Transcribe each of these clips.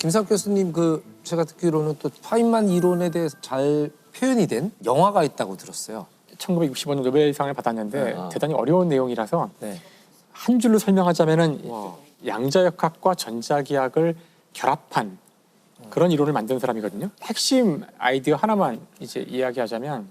김상 교수님 제가 듣기로는 또 파인만 이론에 대해서 잘 표현이 된 영화가 있다고 들었어요. 1965년 노벨상을 받았는데 아. 대단히 어려운 내용이라서 네. 한 줄로 설명하자면은 양자역학과 전자기학을 결합한 그런 이론을 만든 사람이거든요. 핵심 아이디어 하나만 이제 이야기하자면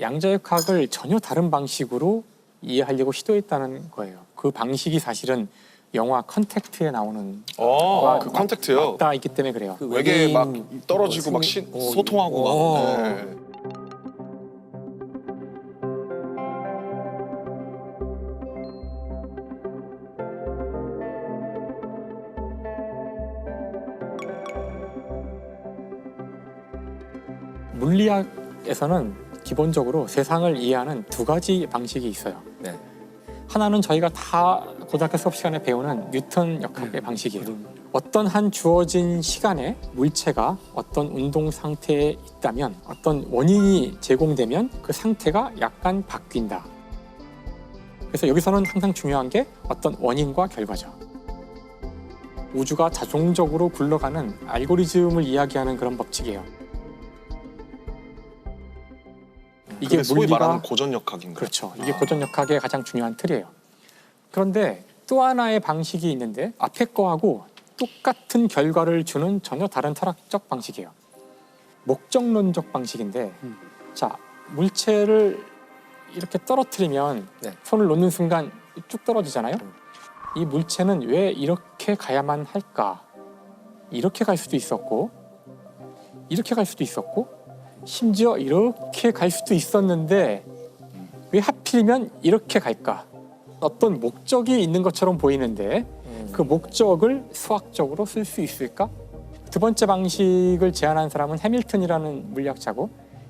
양자역학을 전혀 다른 방식으로 이해하려고 시도했다는 거예요. 그 방식이 사실은 영화 컨택트에 나오는 그 컨택트요. 맞닿아 있기 때문에 그래요. 그 외계 막 외계인 떨어지고 막 소통하고 막. 네. 물리학에서는 기본적으로 세상을 이해하는 두 가지 방식이 있어요. 네. 하나는 저희가 다 고등학교 수업 시간에 배우는 뉴턴 역학의 방식이에요. 어떤 한 주어진 시간에 물체가 어떤 운동 상태에 있다면 어떤 원인이 제공되면 그 상태가 약간 바뀐다. 그래서 여기서는 항상 중요한 게 어떤 원인과 결과죠. 우주가 자동적으로 굴러가는 알고리즘을 이야기하는 그런 법칙이에요. 이게 소위 말하는 고전역학인가요? 그렇죠. 이게 고전역학의 가장 중요한 틀이에요. 그런데 또 하나의 방식이 있는데 앞에 거하고 똑같은 결과를 주는 전혀 다른 철학적 방식이에요. 목적론적 방식인데 자, 물체를 이렇게 떨어뜨리면 네. 손을 놓는 순간 쭉 떨어지잖아요. 이 물체는 왜 이렇게 가야만 할까? 이렇게 갈 수도 있었고 이렇게 갈 수도 있었고 심지어 이렇게 갈 수도 있었는데 왜 하필이면 이렇게 갈까? 어떤 목적이 있는 것처럼 보이는데 그 목적을 수학적으로 쓸 수 있을까? 두 번째 방식을 제안한 사람은 해밀턴이라는 물리학자고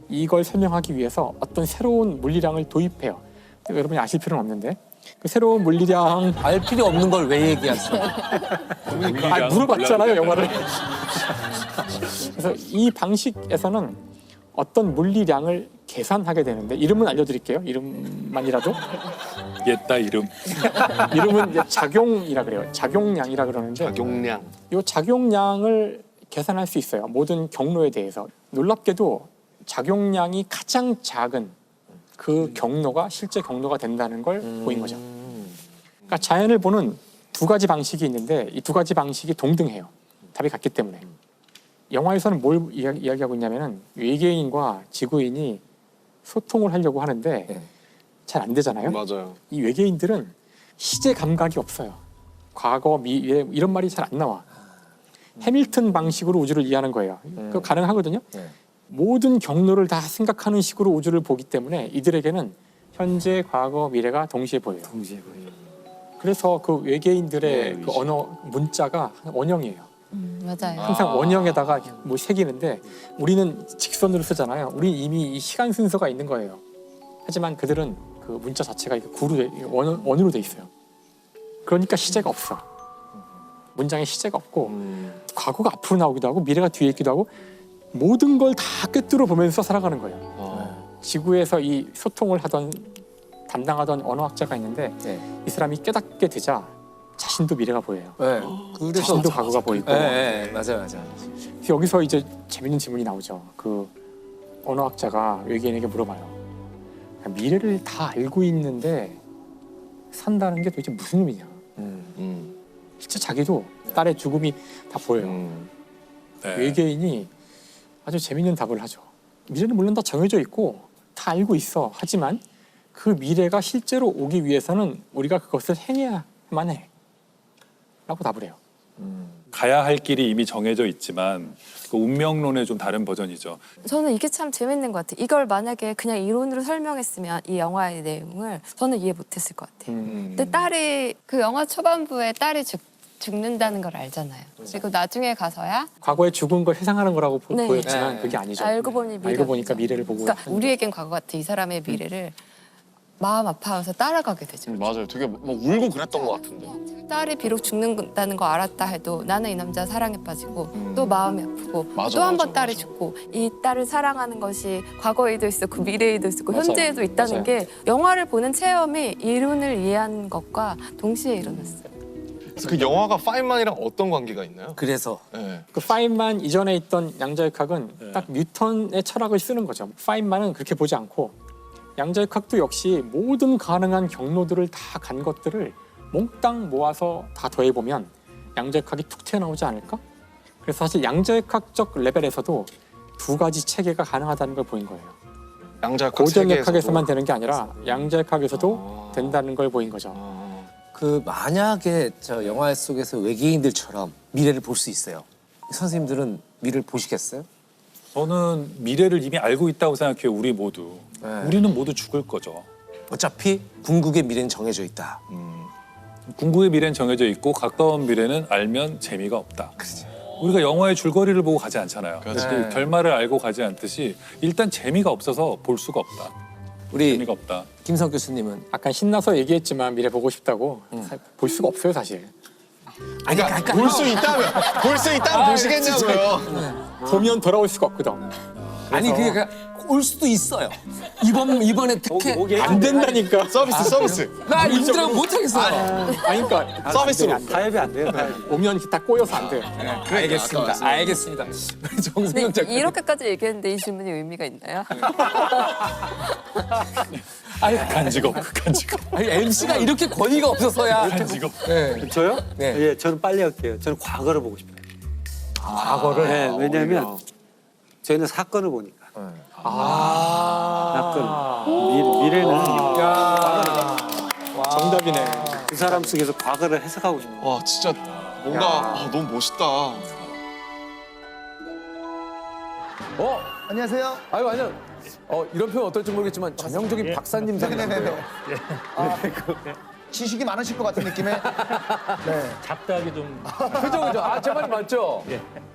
이걸 설명하기 위해서 어떤 새로운 물리량을 도입해요. 여러분이 아실 필요는 없는데 그 새로운 물리량 알 필요 없는 걸 왜 얘기하세요? 물어봤잖아요 영화를. 그래서 이 방식에서는 어떤 물리량을 계산하게 되는데 이름은 알려드릴게요. 이름만이라도. 옛다 이름. 이름은 이제 작용이라 그래요. 작용량이라 그러는데 작용량. 이 작용량을 계산할 수 있어요. 모든 경로에 대해서. 놀랍게도 작용량이 가장 작은 그 경로가 실제 경로가 된다는 걸 보인 거죠. 그러니까 자연을 보는 두 가지 방식이 있는데 이 두 가지 방식이 동등해요. 답이 같기 때문에. 영화에서는 뭘 이야기하고 있냐면은 외계인과 지구인이 소통을 하려고 하는데 네. 잘 안 되잖아요. 맞아요. 이 외계인들은 시제 감각이 없어요. 과거, 미래 이런 말이 잘 안 나와. 해밀턴 방식으로 우주를 이해하는 거예요. 그거 가능하거든요. 네. 모든 경로를 다 생각하는 식으로 우주를 보기 때문에 이들에게는 현재, 과거, 미래가 동시에 보여요. 동시에 보여요. 그래서 그 외계인들의 네, 그 언어 문자가 원형이에요. 맞아요. 항상 원형에다가 뭐 새기는데 우리는 직선으로 쓰잖아요. 우리는 이미 이 시간 순서가 있는 거예요. 하지만 그들은 그 문자 자체가 이렇게 원으로 돼 있어요. 그러니까 시제가 없어. 문장에 시제가 없고 과거가 앞으로 나오기도 하고 미래가 뒤에 있기도 하고 모든 걸 다 꿰뚫어 보면서 살아가는 거예요. 지구에서 이 소통을 담당하던 언어학자가 있는데 네. 이 사람이 깨닫게 되자 자신도 미래가 보여요. 네. 그래서 자신도 과거가 보이고. 네, 맞아요. 그래서 여기서 이제 재밌는 질문이 나오죠. 그 언어학자가 외계인에게 물어봐요. 미래를 다 알고 있는데 산다는 게 도대체 무슨 의미냐? 실제 자기도 딸의 죽음이 다 보여요. 네. 외계인이 아주 재밌는 답을 하죠. 미래는 물론 다 정해져 있고 다 알고 있어. 하지만 그 미래가 실제로 오기 위해서는 우리가 그것을 행해야만 해. 라고 답을 해요. 가야 할 길이 이미 정해져 있지만 그 운명론의 좀 다른 버전이죠. 저는 이게 참 재밌는 것 같아요. 이걸 만약에 그냥 이론으로 설명했으면 이 영화의 내용을 저는 이해 못했을 것 같아요. 근데 딸이 그 영화 초반부에 딸이 죽는다는 걸 알잖아요. 그리고 나중에 가서야 과거에 죽은 걸 회상하는 거라고 네. 보였지만 네. 그게 아니죠. 알고 보니 알고 보니까 미래를 보고. 그러니까 우리에겐 과거 같아. 이 사람의 미래를 마음 아파하면서 따라가게 되죠. 맞아요. 되게 막 울고 그랬던 것 같은데. 딸이 비록 죽는다는 거 알았다 해도 나는 이 남자 사랑에 빠지고 또 마음이 아프고 맞아, 또 한 번 맞아, 딸이 맞아. 죽고 이 딸을 사랑하는 것이 과거에도 있었고 미래에도 있었고 맞아요. 현재에도 있다는 맞아요. 게 영화를 보는 체험이 이론을 이해한 것과 동시에 일어났어요. 그래서 그 영화가 파인만이랑 어떤 관계가 있나요? 그래서 네. 그 파인만 이전에 있던 양자역학은 딱 뉴턴의 철학을 쓰는 거죠. 파인만은 그렇게 보지 않고 양자역학도 역시 모든 가능한 경로들을 다 간 것들을 몽땅 모아서 다 더해보면 양자역학이 툭 튀어나오지 않을까? 그래서 사실 양자역학적 레벨에서도 두 가지 체계가 가능하다는 걸 보인 거예요. 양자역학 고전역학에서만 되는 게 아니라 양자역학에서도 된다는 걸 보인 거죠. 그 만약에 저 영화 속에서 외계인들처럼 미래를 볼 수 있어요. 선생님들은 미래를 보시겠어요? 저는 미래를 이미 알고 있다고 생각해요. 우리 모두. 네. 우리는 모두 죽을 거죠. 어차피 궁극의 미래는 정해져 있다. 궁극의 미래는 정해져 있고 가까운 미래는 알면 재미가 없다. 우리가 영화의 줄거리를 보고 가지 않잖아요. 그렇지. 그 결말을 알고 가지 않듯이 일단 재미가 없어서 볼 수가 없다. 우리 재미가 없다. 김성 교수님은 아까 신나서 얘기했지만 미래 보고 싶다고 볼 수가 없어요 사실. 그러니까 볼 수 있다면 보시겠냐고요. 보면 돌아올 수가 없거든. 아니 그게 올 수도 있어요. 이번에 특혜 안 된다니까. 서비스. 나 이분들하고 못 하겠어. 아니 그러니까 서비스로. 타협이 안 돼요. 오면 다 꼬여서 안 돼. 알겠습니다. 알겠습니다. 정승영 근데 작가님. 이렇게까지 얘기했는데 이 질문이 의미가 있나요? 극한 직업. 아니 MC가 이렇게 권위가 없어서야. 극한 직업. 네. 저요? 네. 예, 저는 빨리 할게요. 저는 과거를 보고 싶어요. 과거를. 네, 왜냐하면 저희는 사건을 보니까. 사건. 미래는 정답이네. 그 사람 속에서 과거를 해석하고 싶어요. 와 진짜 뭔가 너무 멋있다. 안녕하세요. 아유 아니요. 이런 표현 어떨지 모르겠지만 전형적인 박사님 네네네. 지식이 많으실 것 같은 느낌의. 네. 잡다하게 좀 표정이죠. 제 말이 맞죠?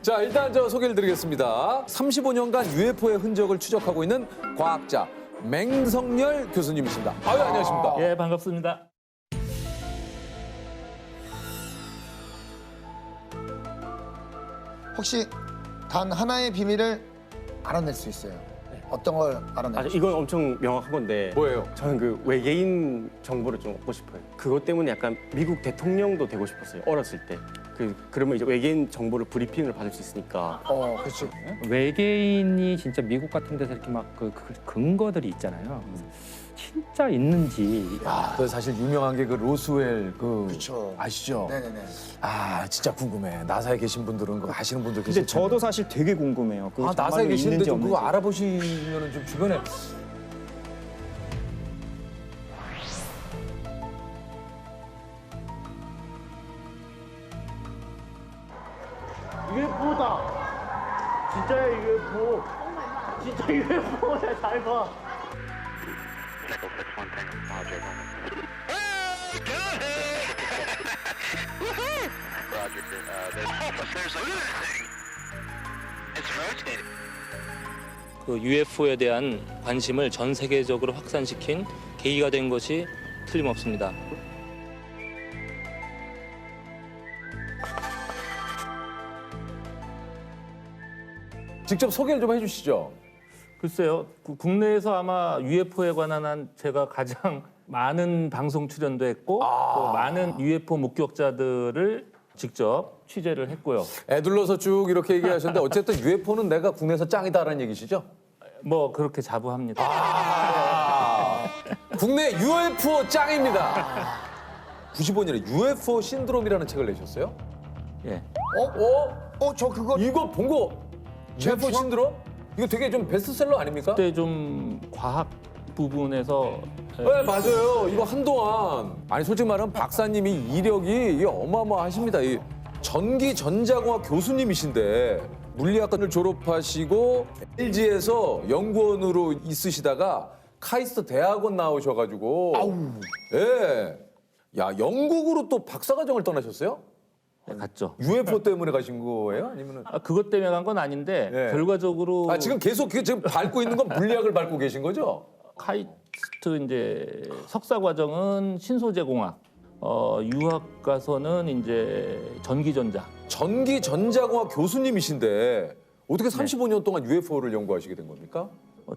자 일단 저 소개를 드리겠습니다. 35년간 UFO의 흔적을 추적하고 있는 과학자 맹성열 교수님이십니다. 아유 안녕하십니까? 예 반갑습니다. 혹시 단 하나의 비밀을 알아낼 수 있어요? 어떤 걸 알아낼 수 있어요? 이건 엄청 명확한 건데 뭐예요? 저는 그 외계인 정보를 좀 얻고 싶어요. 그것 때문에 약간 미국 대통령도 되고 싶었어요. 어렸을 때. 그러면 이제 외계인 정보를 브리핑을 받을 수 있으니까. 그렇지. 외계인이 진짜 미국 같은 데서 이렇게 막 그 근거들이 있잖아요. 진짜 있는지 그 사실 유명한 게 그 로스웰 그쵸. 아시죠? 네네네. 진짜 궁금해. 나사에 계신 분들은 그거 아시는 분들 근데 계실 텐데. 저도 사실 되게 궁금해요. 그거 나사에 정말로 계시는데 있는지 좀 그거 없는지. 알아보시면은 좀 주변에 UFO다. 진짜야 UFO. 진짜 UFO야. 잘 봐. 그 UFO에 대한 관심을 전 세계적으로 확산시킨 계기가 된 것이 틀림없습니다. 직접 소개를 좀 해주시죠. 글쎄요. 국내에서 아마 UFO에 관한 한 제가 가장 많은 방송 출연도 했고 또 많은 UFO 목격자들을 직접 취재를 했고요. 애둘러서 쭉 이렇게 얘기하셨는데 어쨌든 UFO는 내가 국내에서 짱이다라는 얘기시죠? 뭐 그렇게 자부합니다. 국내 UFO 짱입니다. 95년에 UFO 신드롬이라는 책을 내셨어요? 예. 저 그거 이거 본 거 UFO 신드롬? 이거 되게 좀 베스트셀러 아닙니까? 그때 좀 과학 부분에서 네 맞아요. 이거 한동안 아니 솔직히 말하면 박사님이 이력이 이게 어마어마하십니다. 이 전기 전자공학 교수님이신데 물리학과를 졸업하시고 LG에서 연구원으로 있으시다가 카이스트 대학원 나오셔가지고 예. 야 영국으로 또 박사과정을 떠나셨어요? 갔죠. UFO 때문에 가신 거예요? 아니면은 그것 때문에 간 건 아닌데 네. 결과적으로 지금 계속 지금 밟고 있는 건 물리학을 밟고 계신 거죠? 카이스트 이제 석사 과정은 신소재공학, 유학 가서는 이제 전기전자. 전기 전자공학 교수님이신데 어떻게 35년 동안 UFO를 연구하시게 된 겁니까?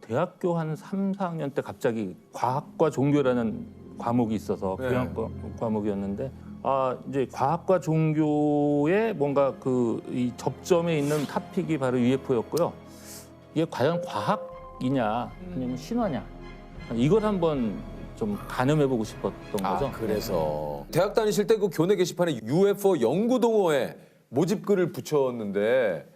대학교 한 3, 4학년 때 갑자기 과학과 종교라는 과목이 있어서 네. 교양과 과목이었는데 이제 과학과 종교의 뭔가 이 접점에 있는 탑픽이 바로 UFO였고요. 이게 과연 과학이냐 아니면 신화냐 이걸 한번 좀 가늠해보고 싶었던 거죠. 그래서 대학 다니실 때 그 교내 게시판에 UFO 연구 동호회 모집글을 붙였는데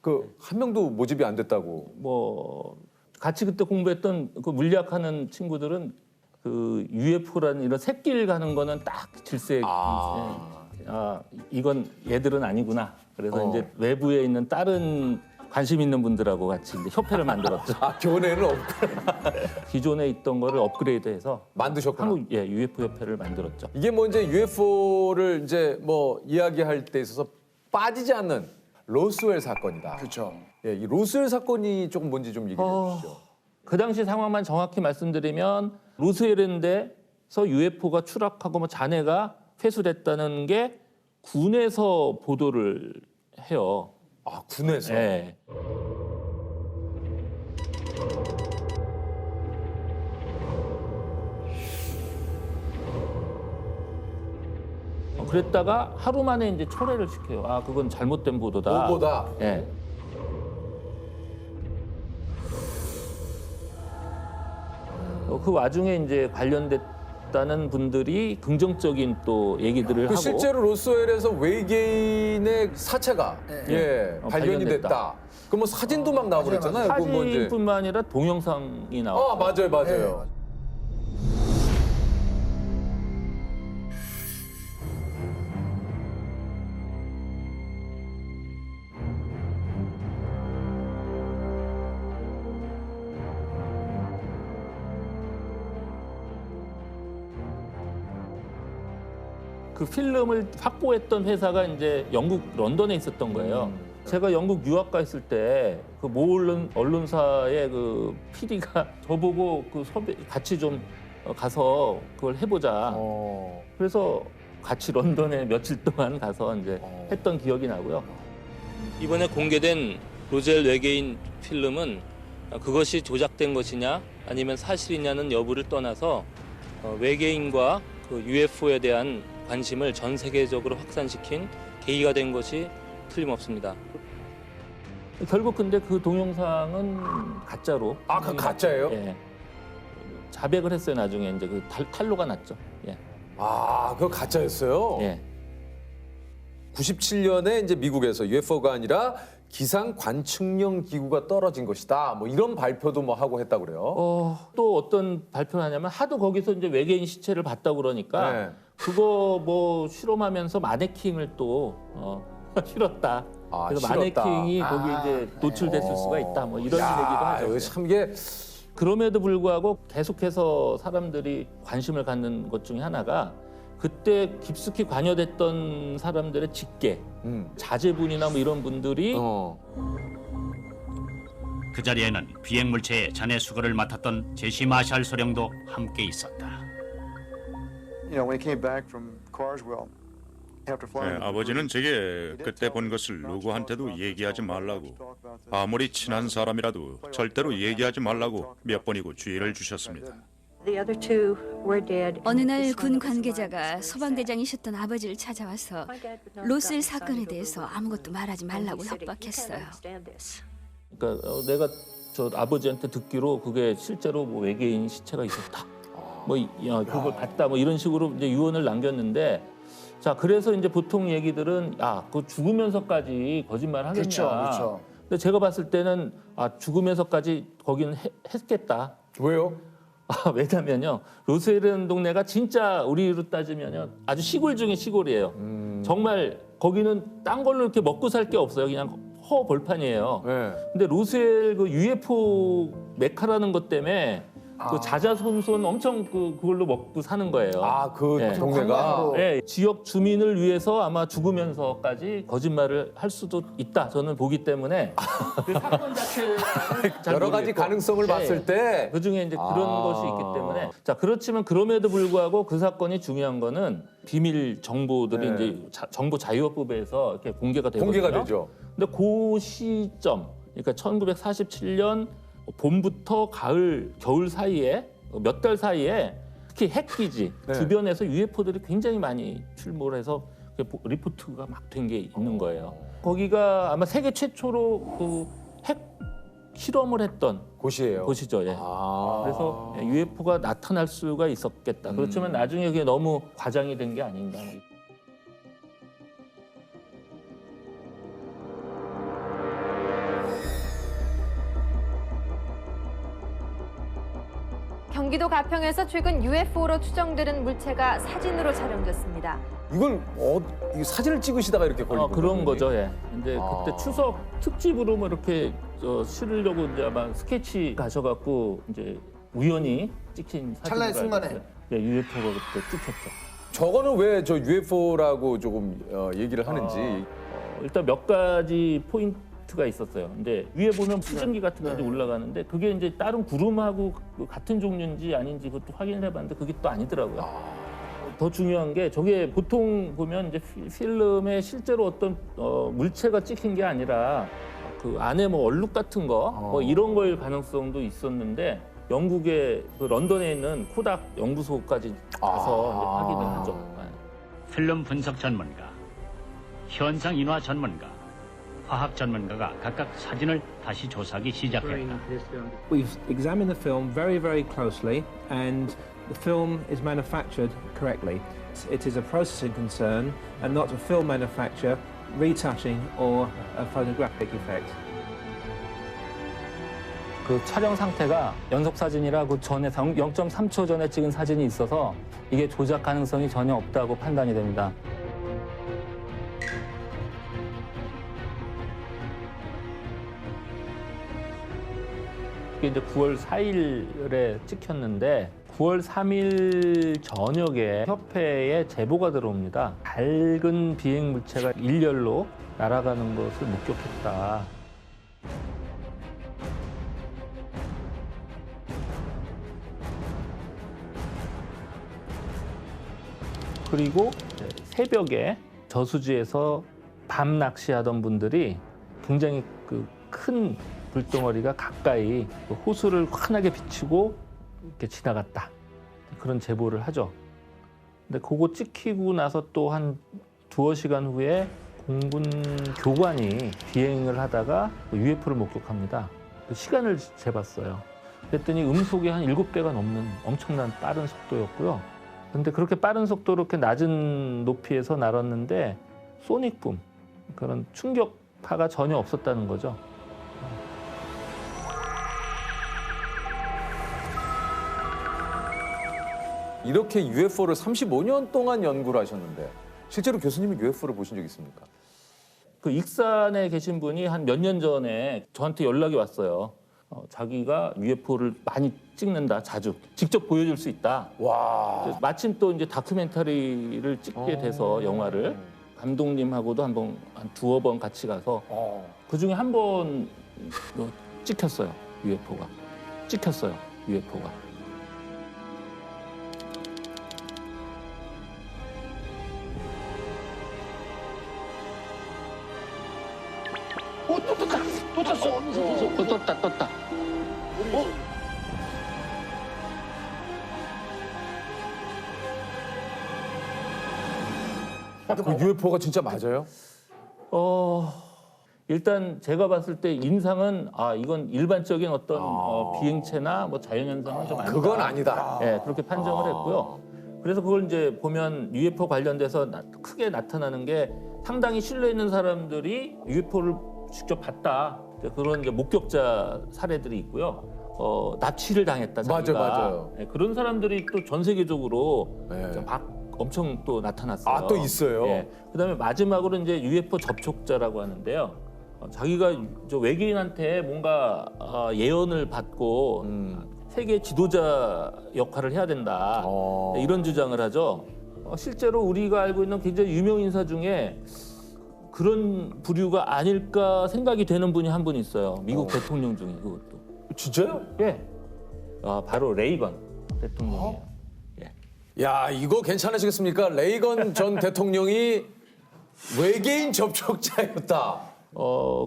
그 한 명도 모집이 안 됐다고. 뭐 같이 그때 공부했던 그 물리학하는 친구들은 그 UFO라는 이런 새길 가는 거는 딱 질색. 이건 얘들은 아니구나. 그래서 이제 외부에 있는 다른 관심 있는 분들하고 같이 이제 협회를 만들었죠. 교내는 기존에 있던 거를 업그레이드해서 만드셨구나. 한국 UFO 협회를 만들었죠. 이게 뭐 이제 UFO를 이제 뭐 이야기할 때 있어서 빠지지 않는 로스웰 사건이다. 그렇죠. 예, 이 로스웰 사건이 조금 뭔지 좀 얘기해 주시죠. 그 당시 상황만 정확히 말씀드리면 로스웰랜드에서 UFO가 추락하고 뭐 잔해가 회수됐다는 게 군에서 보도를 해요. 군에서? 네. 그랬다가 하루 만에 이제 철회를 시켜요. 그건 잘못된 보도다. 보도다. 예. 그 와중에 이제 관련됐다는 분들이 긍정적인 또 얘기들을 하고. 실제로 로스웰에서 외계인의 사체가 발견이 됐다. 그럼 뭐 사진도 막 나오고 그랬잖아요. 사진뿐만 아니라 동영상이 나와요. 맞아요. 그 필름을 확보했던 회사가 이제 영국 런던에 있었던 거예요. 제가 영국 유학 가 있을 때 그 모 언론사의 그 PD가 저보고 그 같이 좀 가서 그걸 해보자. 그래서 같이 런던에 며칠 동안 가서 이제 했던 기억이 나고요. 이번에 공개된 로젤 외계인 필름은 그것이 조작된 것이냐 아니면 사실이냐는 여부를 떠나서 외계인과 그 UFO에 대한 관심을 전 세계적으로 확산시킨 계기가 된 것이 틀림없습니다. 결국 근데 그 동영상은 가짜로. 그 가짜예요? 예. 자백을 했어요. 나중에 이제 그 탄로가 났죠. 예. 그거 가짜였어요? 예. 97년에 이제 미국에서 UFO가 아니라 기상 관측용 기구가 떨어진 것이다. 뭐 이런 발표도 뭐 하고 했다 그래요. 또 어떤 발표를 하냐면 하도 거기서 이제 외계인 시체를 봤다고 그러니까 그거 뭐 실험하면서 마네킹을 또 실었다. 그래서 실었다. 마네킹이 거기 이제 노출됐을 수가 있다. 뭐 이런 얘기도 하죠. 참 이게 그럼에도 불구하고 계속해서 사람들이 관심을 갖는 것 중에 하나가 그때 깊숙이 관여됐던 사람들의 직계, 자제분이나 뭐 이런 분들이 그 자리에는 비행물체의 잔해 수거를 맡았던 제시 마샬 소령도 함께 있었다. 아버지는 제게 그때 본 것을 누구한테도 얘기하지 말라고, 아무리 친한 사람이라도 절대로 얘기하지 말라고 몇 번이고 주의를 주셨습니다. 어느 날 군 관계자가 소방대장이셨던 아버지를 찾아와서 로스웰 사건에 대해서 아무것도 말하지 말라고 협박했어요. 그러니까 내가 저 아버지한테 듣기로 그게 실제로 뭐 외계인 시체가 있었다. 뭐 그걸 봤다. 뭐 이런 식으로 이제 유언을 남겼는데, 자 그래서 이제 보통 얘기들은 그 죽으면서까지 거짓말 하겠냐. 그렇죠. 근데 제가 봤을 때는 죽으면서까지 거기는 했겠다. 왜요? 왜냐면요, 로스웰이라는 동네가 진짜 우리로 따지면요 아주 시골 중에 시골이에요. 정말 거기는 딴 걸로 이렇게 먹고 살 게 없어요. 그냥 허벌판이에요. 근데 로스웰 그 UFO 메카라는 것 때문에 그 자자손손 엄청 그걸로 먹고 사는 거예요. 동네가? 지역 주민을 위해서 아마 죽으면서까지 거짓말을 할 수도 있다. 저는 보기 때문에 그 사건 자체를 여러 가지 가능성을 봤을 때 그 중에 이제 그런 것이 있기 때문에 그렇지만 그럼에도 불구하고 그 사건이 중요한 거는 비밀 정보들이 이제 정보 자유화법에서 이렇게 공개가 되거든요. 공개가 되죠. 근데 그 시점, 그러니까 1947년 봄부터 겨울 사이에 몇 달 사이에 특히 핵기지 네. 주변에서 UFO들이 굉장히 많이 출몰해서 리포트가 막 된 게 있는 거예요. 거기가 아마 세계 최초로 그 핵 실험을 했던 곳이에요. 곳이죠. 예. 그래서 UFO가 나타날 수가 있었겠다. 그렇지만 나중에 그게 너무 과장이 된 게 아닌가. 경기도 가평에서 최근 UFO로 추정되는 물체가 사진으로 촬영됐습니다. 이걸 이 사진을 찍으시다가 이렇게 걸린 그런 거죠. 예. 근데 그때 추석 특집으로 뭐 이렇게 실으려고 이제 아마 스케치 가셔갖고 이제 우연히 찍힌 사진. 찰나의 순간에. 예, UFO가 그때 찍혔죠. 저거는 왜 저 UFO라고 조금 얘기를 하는지. 일단 몇 가지 포인트가 있었어요. 근데 위에 보면 수증기 같은 게 올라가는데 그게 이제 다른 구름하고 같은 종류인지 아닌지 그것도 확인을 해봤는데 그게 또 아니더라고요. 더 중요한 게 저게 보통 보면 이제 필름에 실제로 어떤 물체가 찍힌 게 아니라 그 안에 뭐 얼룩 같은 거 뭐 이런 거일 가능성도 있었는데 영국의 그 런던에 있는 코닥 연구소까지 가서 이제 확인을 하죠. 필름 분석 전문가, 현상 인화 전문가, 화학 전문가가 각각 사진을 다시 조사하기 시작했다. We've examined the film very, very closely, and the film is manufactured correctly. It is a processing concern and not a film manufacture, retouching or a photographic effect. 그 촬영 상태가 연속 사진이라 그 전에 0.3초 전에 찍은 사진이 있어서 이게 조작 가능성이 전혀 없다고 판단이 됩니다. 이게 이제 9월 4일에 찍혔는데 9월 3일 저녁에 협회에 제보가 들어옵니다. 밝은 비행 물체가 일렬로 날아가는 것을 목격했다. 그리고 새벽에 저수지에서 밤 낚시하던 분들이 굉장히 그 큰 불덩어리가 가까이 호수를 환하게 비추고 이렇게 지나갔다. 그런 제보를 하죠. 근데 그거 찍히고 나서 또 한 두어 시간 후에 공군 교관이 비행을 하다가 UFO를 목격합니다. 그 시간을 재봤어요. 그랬더니 음속이 한 7배가 넘는 엄청난 빠른 속도였고요. 근데 그렇게 빠른 속도로 이렇게 낮은 높이에서 날았는데 소닉붐, 그런 충격파가 전혀 없었다는 거죠. 이렇게 UFO를 35년 동안 연구를 하셨는데 실제로 교수님은 UFO를 보신 적 있습니까? 그 익산에 계신 분이 한 몇 년 전에 저한테 연락이 왔어요. 자기가 UFO를 많이 찍는다, 자주. 직접 보여줄 수 있다. 와. 마침 또 이제 다큐멘터리를 찍게 돼서 영화를 감독님하고도 한 두어 번 같이 가서 그 중에 한 번 찍혔어요. UFO가. 찍혔어요. UFO가. 떴다. 그 UFO가 진짜 맞아요? 일단 제가 봤을 때 인상은 이건 일반적인 어떤 비행체나 뭐 자연현상은 좀 아니다. 그건 아니다. 네, 그렇게 판정을 했고요. 그래서 그걸 이제 보면 UFO 관련돼서 크게 나타나는 게 상당히 신뢰 있는 사람들이 UFO를 직접 봤다. 그런 이제 목격자 사례들이 있고요. 납치를 당했다. 자기가. 맞아요. 네, 그런 사람들이 또 전 세계적으로 막 엄청 또 나타났어요. 또 있어요? 네. 그다음에 마지막으로 이제 UFO 접촉자라고 하는데요. 자기가 저 외계인한테 뭔가 예언을 받고 세계 지도자 역할을 해야 된다. 이런 주장을 하죠. 실제로 우리가 알고 있는 굉장히 유명 인사 중에 그런 부류가 아닐까 생각이 되는 분이 한 분 있어요. 미국 대통령 중에 그것도. 진짜요? 예. 바로 레이건 대통령이에요. 야, 이거 괜찮으시겠습니까? 레이건 전 대통령이 외계인 접촉자였다.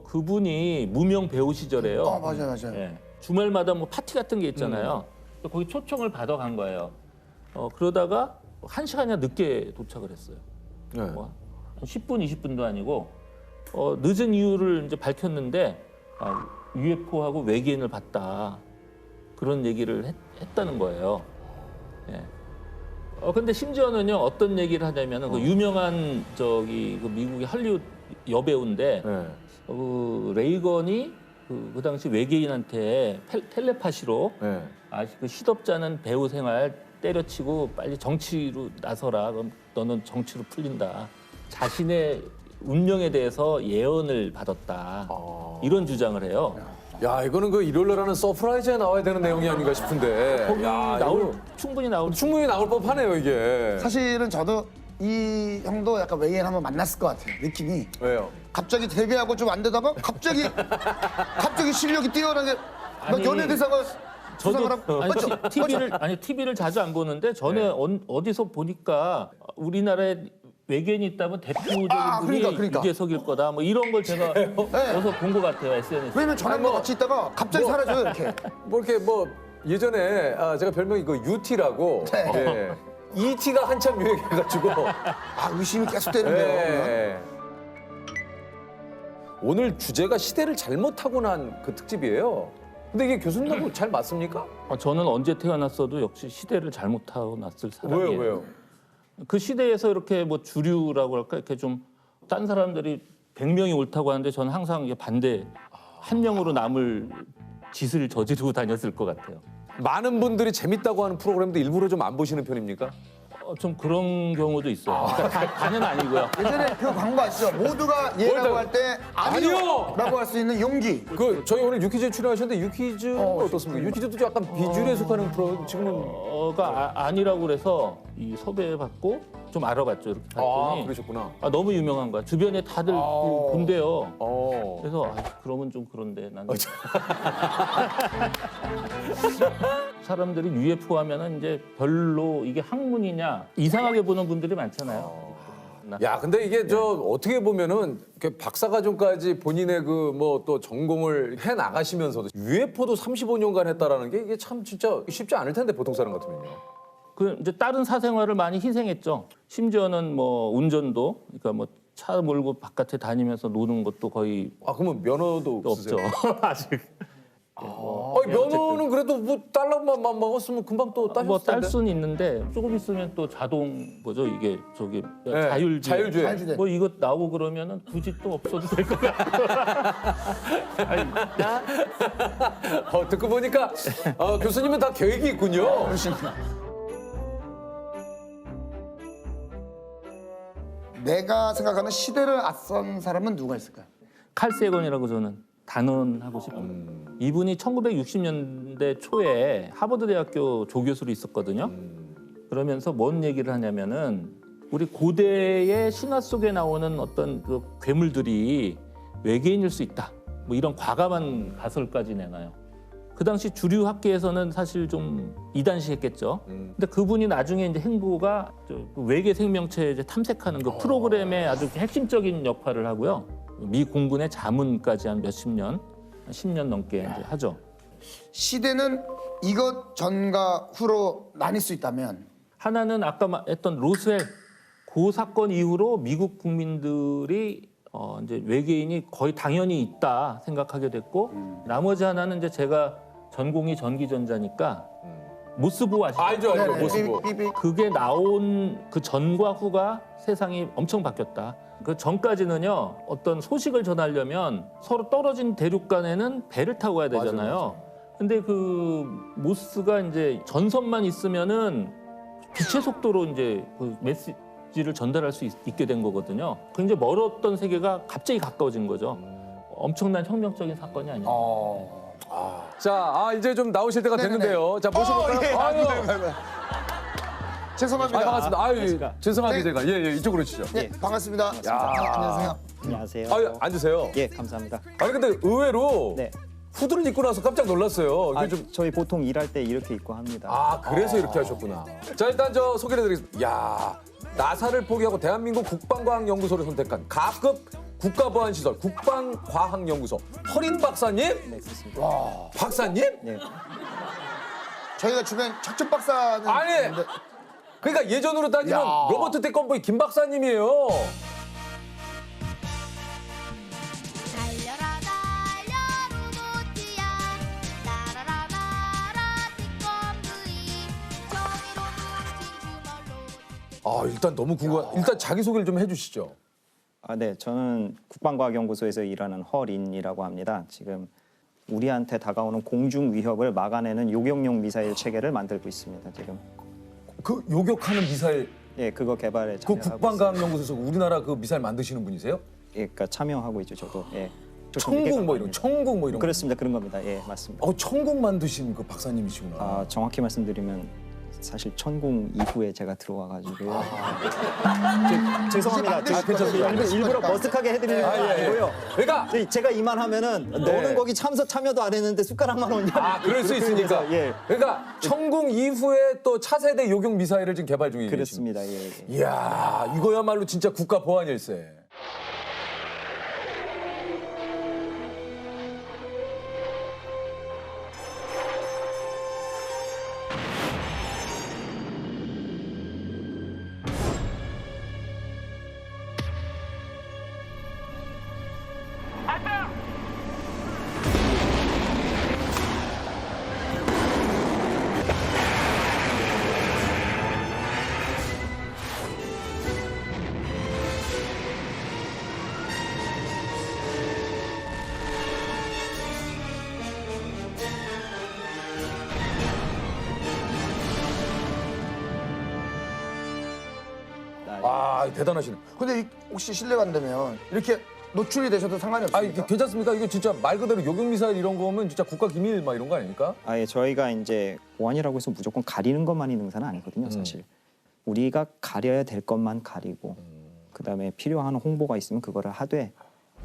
그분이 무명 배우 시절에요. 맞아요. 예. 주말마다 뭐 파티 같은 게 있잖아요. 거기 초청을 받아간 거예요. 그러다가 1시간이나 늦게 도착을 했어요. 뭐 10분, 20분도 아니고 늦은 이유를 이제 밝혔는데 UFO하고 외계인을 봤다. 그런 얘기를 했다는 거예요. 예. 근데 심지어는요 어떤 얘기를 하냐면은 그 유명한 그 미국의 할리우드 여배우인데 그 레이건이 그 당시 외계인한테 텔레파시로 그 시덥잖은 배우 생활 때려치고 빨리 정치로 나서라. 그럼 너는 정치로 풀린다. 자신의 운명에 대해서 예언을 받았다. 이런 주장을 해요. 야, 이거는 그 일요일날하는 서프라이즈에 나와야 되는 내용이 아닌가 싶은데. 거기 충분히 나올 법하네요, 이게. 사실은 저도 이 형도 약간 외계인 한번 만났을 것 같아요. 느낌이. 왜요? 갑자기 데뷔하고 좀 안 되다가 갑자기 실력이 뛰어나게 막 연예대상을 수상을 하고 맞죠? TV를 자주 안 보는데 전에 어디서 보니까 우리나라에 외계인이 있다면 대표적인 분이 그러니까. 유재석일 거다. 뭐 이런 걸 제가 어디서 본 것 같아요, SNS. 왜냐면 저랑 같이 있다가 갑자기 사라져요, 이렇게. 예전에 제가 별명이 그 UT라고. 예. ET가 한참 유행해가지고. 의심이 계속 되는데요. 오늘 주제가 시대를 잘못 타고난 그 특집이에요. 근데 이게 교수님하고 잘 맞습니까? 저는 언제 태어났어도 역시 시대를 잘못 타고났을 사람이에요. 왜요? 그 시대에서 이렇게 뭐 주류라고 할까 이렇게 좀 딴 사람들이 100명이 옳다고 하는데 저는 항상 이게 반대 한 명으로 남을 짓을 저지르고 다녔을 것 같아요. 많은 분들이 재밌다고 하는 프로그램도 일부러 좀 안 보시는 편입니까? 좀 그런 경우도 있어요. 그러니까 다는 아니고요. 예전에 그 광고 아시죠? 모두가 예라고 할 때 아니요! 라고 할 수 있는 용기. 저희 오늘 유퀴즈에 출연하셨는데 유퀴즈는 어떻습니까? 유퀴즈도 약간 비주류에 속하는 프로 지금은 아니라고 그래서 이 섭외받고 좀 알아봤죠. 이렇게 봤더니 그러셨구나. 너무 유명한 거야. 주변에 다들 본대요. 그래서 그러면 좀 그런데 나는 사람들이 UFO 하면은 이제 별로 이게 학문이냐 이상하게 보는 분들이 많잖아요. 야, 근데 이게 어떻게 보면은 박사과정까지 본인의 그 뭐 또 전공을 해 나가시면서도 UFO도 35년간 했다라는 게 이게 참 진짜 쉽지 않을 텐데 보통 사람 같으면요. 그 이제 다른 사생활을 많이 희생했죠. 심지어는 뭐 운전도 그러니까 뭐 차 몰고 바깥에 다니면서 노는 것도 거의 그러면 면허도 없죠. 아직. 면허는 그래도 뭐 달러만 먹었으면 금방 또 따셨을 텐데. 딸 수는 있는데 조금 있으면 또 자동 뭐죠 이게 자율주행. 뭐 이거 나오고 그러면은 굳이 또 없어도 될 것 같고. 듣고 보니까 교수님은 다 계획이 있군요. 내가 생각하는 시대를 앞선 사람은 누가 있을까요? 칼 세건이라고 저는 단언하고 싶어요. 이분이 1960년대 초에 하버드 대학교 조교수로 있었거든요. 그러면서 뭔 얘기를 하냐면은 우리 고대의 신화 속에 나오는 어떤 그 괴물들이 외계인일 수 있다. 뭐 이런 과감한 가설까지 내놔요. 그 당시 주류 학계에서는 사실 좀 이단시했겠죠. 근데 그분이 나중에 이제 행보가 그 외계 생명체 이제 탐색하는 그 프로그램의 아주 핵심적인 역할을 하고요. 미 공군의 자문까지 한 몇십 년, 10년 넘게 이제 하죠. 시대는 이것 전과 후로 나뉠 수 있다면 하나는 아까 했던 로스웰 그 사건 이후로 미국 국민들이 이제 외계인이 거의 당연히 있다 생각하게 됐고 나머지 하나는 이제 제가 전공이 전기전자니까 모스보 아시죠? 알죠. 모스보. 그게 나온 그 전과 후가 세상이 엄청 바뀌었다. 그 전까지는요 어떤 소식을 전하려면 서로 떨어진 대륙 간에는 배를 타고 가야 되잖아요. 근데 그 모스가 이제 전선만 있으면은 빛의 속도로 이제 그 메시지를 전달할 수 있게 된 거거든요. 굉장히 멀었던 세계가 갑자기 가까워진 거죠. 엄청난 혁명적인 사건이 아니에요. 자, 이제 좀 나오실 때가 됐는데요. 자, 모셔볼까요? 죄송합니다. 반갑습니다. 죄송하게 제가. 이쪽으로 오시죠. 반갑습니다. 안녕하세요. 안녕하세요. 앉으세요. 예, 감사합니다. 근데 의외로 후드를 입고 나서 깜짝 놀랐어요. 저희 보통 일할 때 이렇게 입고 합니다. 그래서 이렇게 하셨구나. 자, 일단 소개를 해드리겠습니다. 나사를 포기하고 대한민국 국방과학연구소를 선택한 가급 국가보안시설 국방과학연구소 허린 박사님? 네, 그렇습니다. 와, 박사님? 네. 저희가 주변 척척 박사는 그러니까 예전으로 따지면 야. 로버트 태권보이 김 박사님이에요. 아 일단 너무 궁금한. 일단 자기 소개를 좀 해주시죠. 네, 저는 국방과학연구소에서 일하는 허린이라고 합니다. 지금 우리한테 다가오는 공중 위협을 막아내는 요격용 미사일 체계를 만들고 있습니다. 지금. 그 요격하는 미사일. 예, 그거 개발에 그 참여하고 국방과학연구소에서 우리나라 그 미사일 만드시는 분이세요? 예, 그러니까 참여하고 있죠, 저도. 예. 천국 뭐 이런, 천국 뭐 이런. 그렇습니다, 그런 겁니다. 예, 맞습니다. 천국 만드신 그 박사님이시구나. 정확히 말씀드리면 사실 천궁 이후에 제가 들어와가지고요. 죄송합니다. 일부러 머쓱하게 해드리는 건 아니고요. 그러니까 제가 이만하면은 너는 거기 참여도 안 했는데 숟가락만 오냐. 그럴 수 있으니까. 예. 그러니까 천궁 이후에 또 차세대 요격 미사일을 지금 개발 중이에요. 그렇습니다. 예. 이야, 이거야말로 진짜 국가 보안 일세. 대단하시네. 근데 혹시 실례가 안 되면 이렇게 노출이 되셔도 상관이 없습니까? 괜찮습니까? 이거 진짜 말 그대로 요격 미사일 이런 거면 진짜 국가 기밀 막 이런 거 아닙니까? 예, 저희가 이제 보안이라고 해서 무조건 가리는 것만 있는 것은 아니거든요, 사실. 우리가 가려야 될 것만 가리고 그다음에 필요한 홍보가 있으면 그거를 하되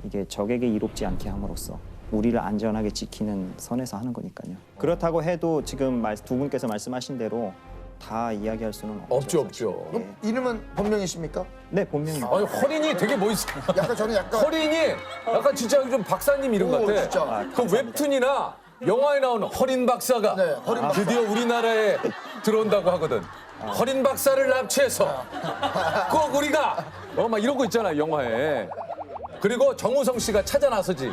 이게 적에게 이롭지 않게 함으로써 우리를 안전하게 지키는 선에서 하는 거니까요. 그렇다고 해도 지금 두 분께서 말씀하신 대로 다 이야기할 수는 없죠. 그럼 이름은 본명이십니까? 네, 본명입니다. 아니, 허린이 되게 멋있어. 저는 약간 허린이 약간 진짜 좀 박사님 이름 같아. 진짜. 그 웹툰이나 영화에 나오는 허린 박사가 드디어 우리나라에 들어온다고 하거든. 허린 박사를 납치해서 꼭 우리가 막 이런 거 있잖아, 영화에. 그리고 정우성 씨가 찾아 나서지.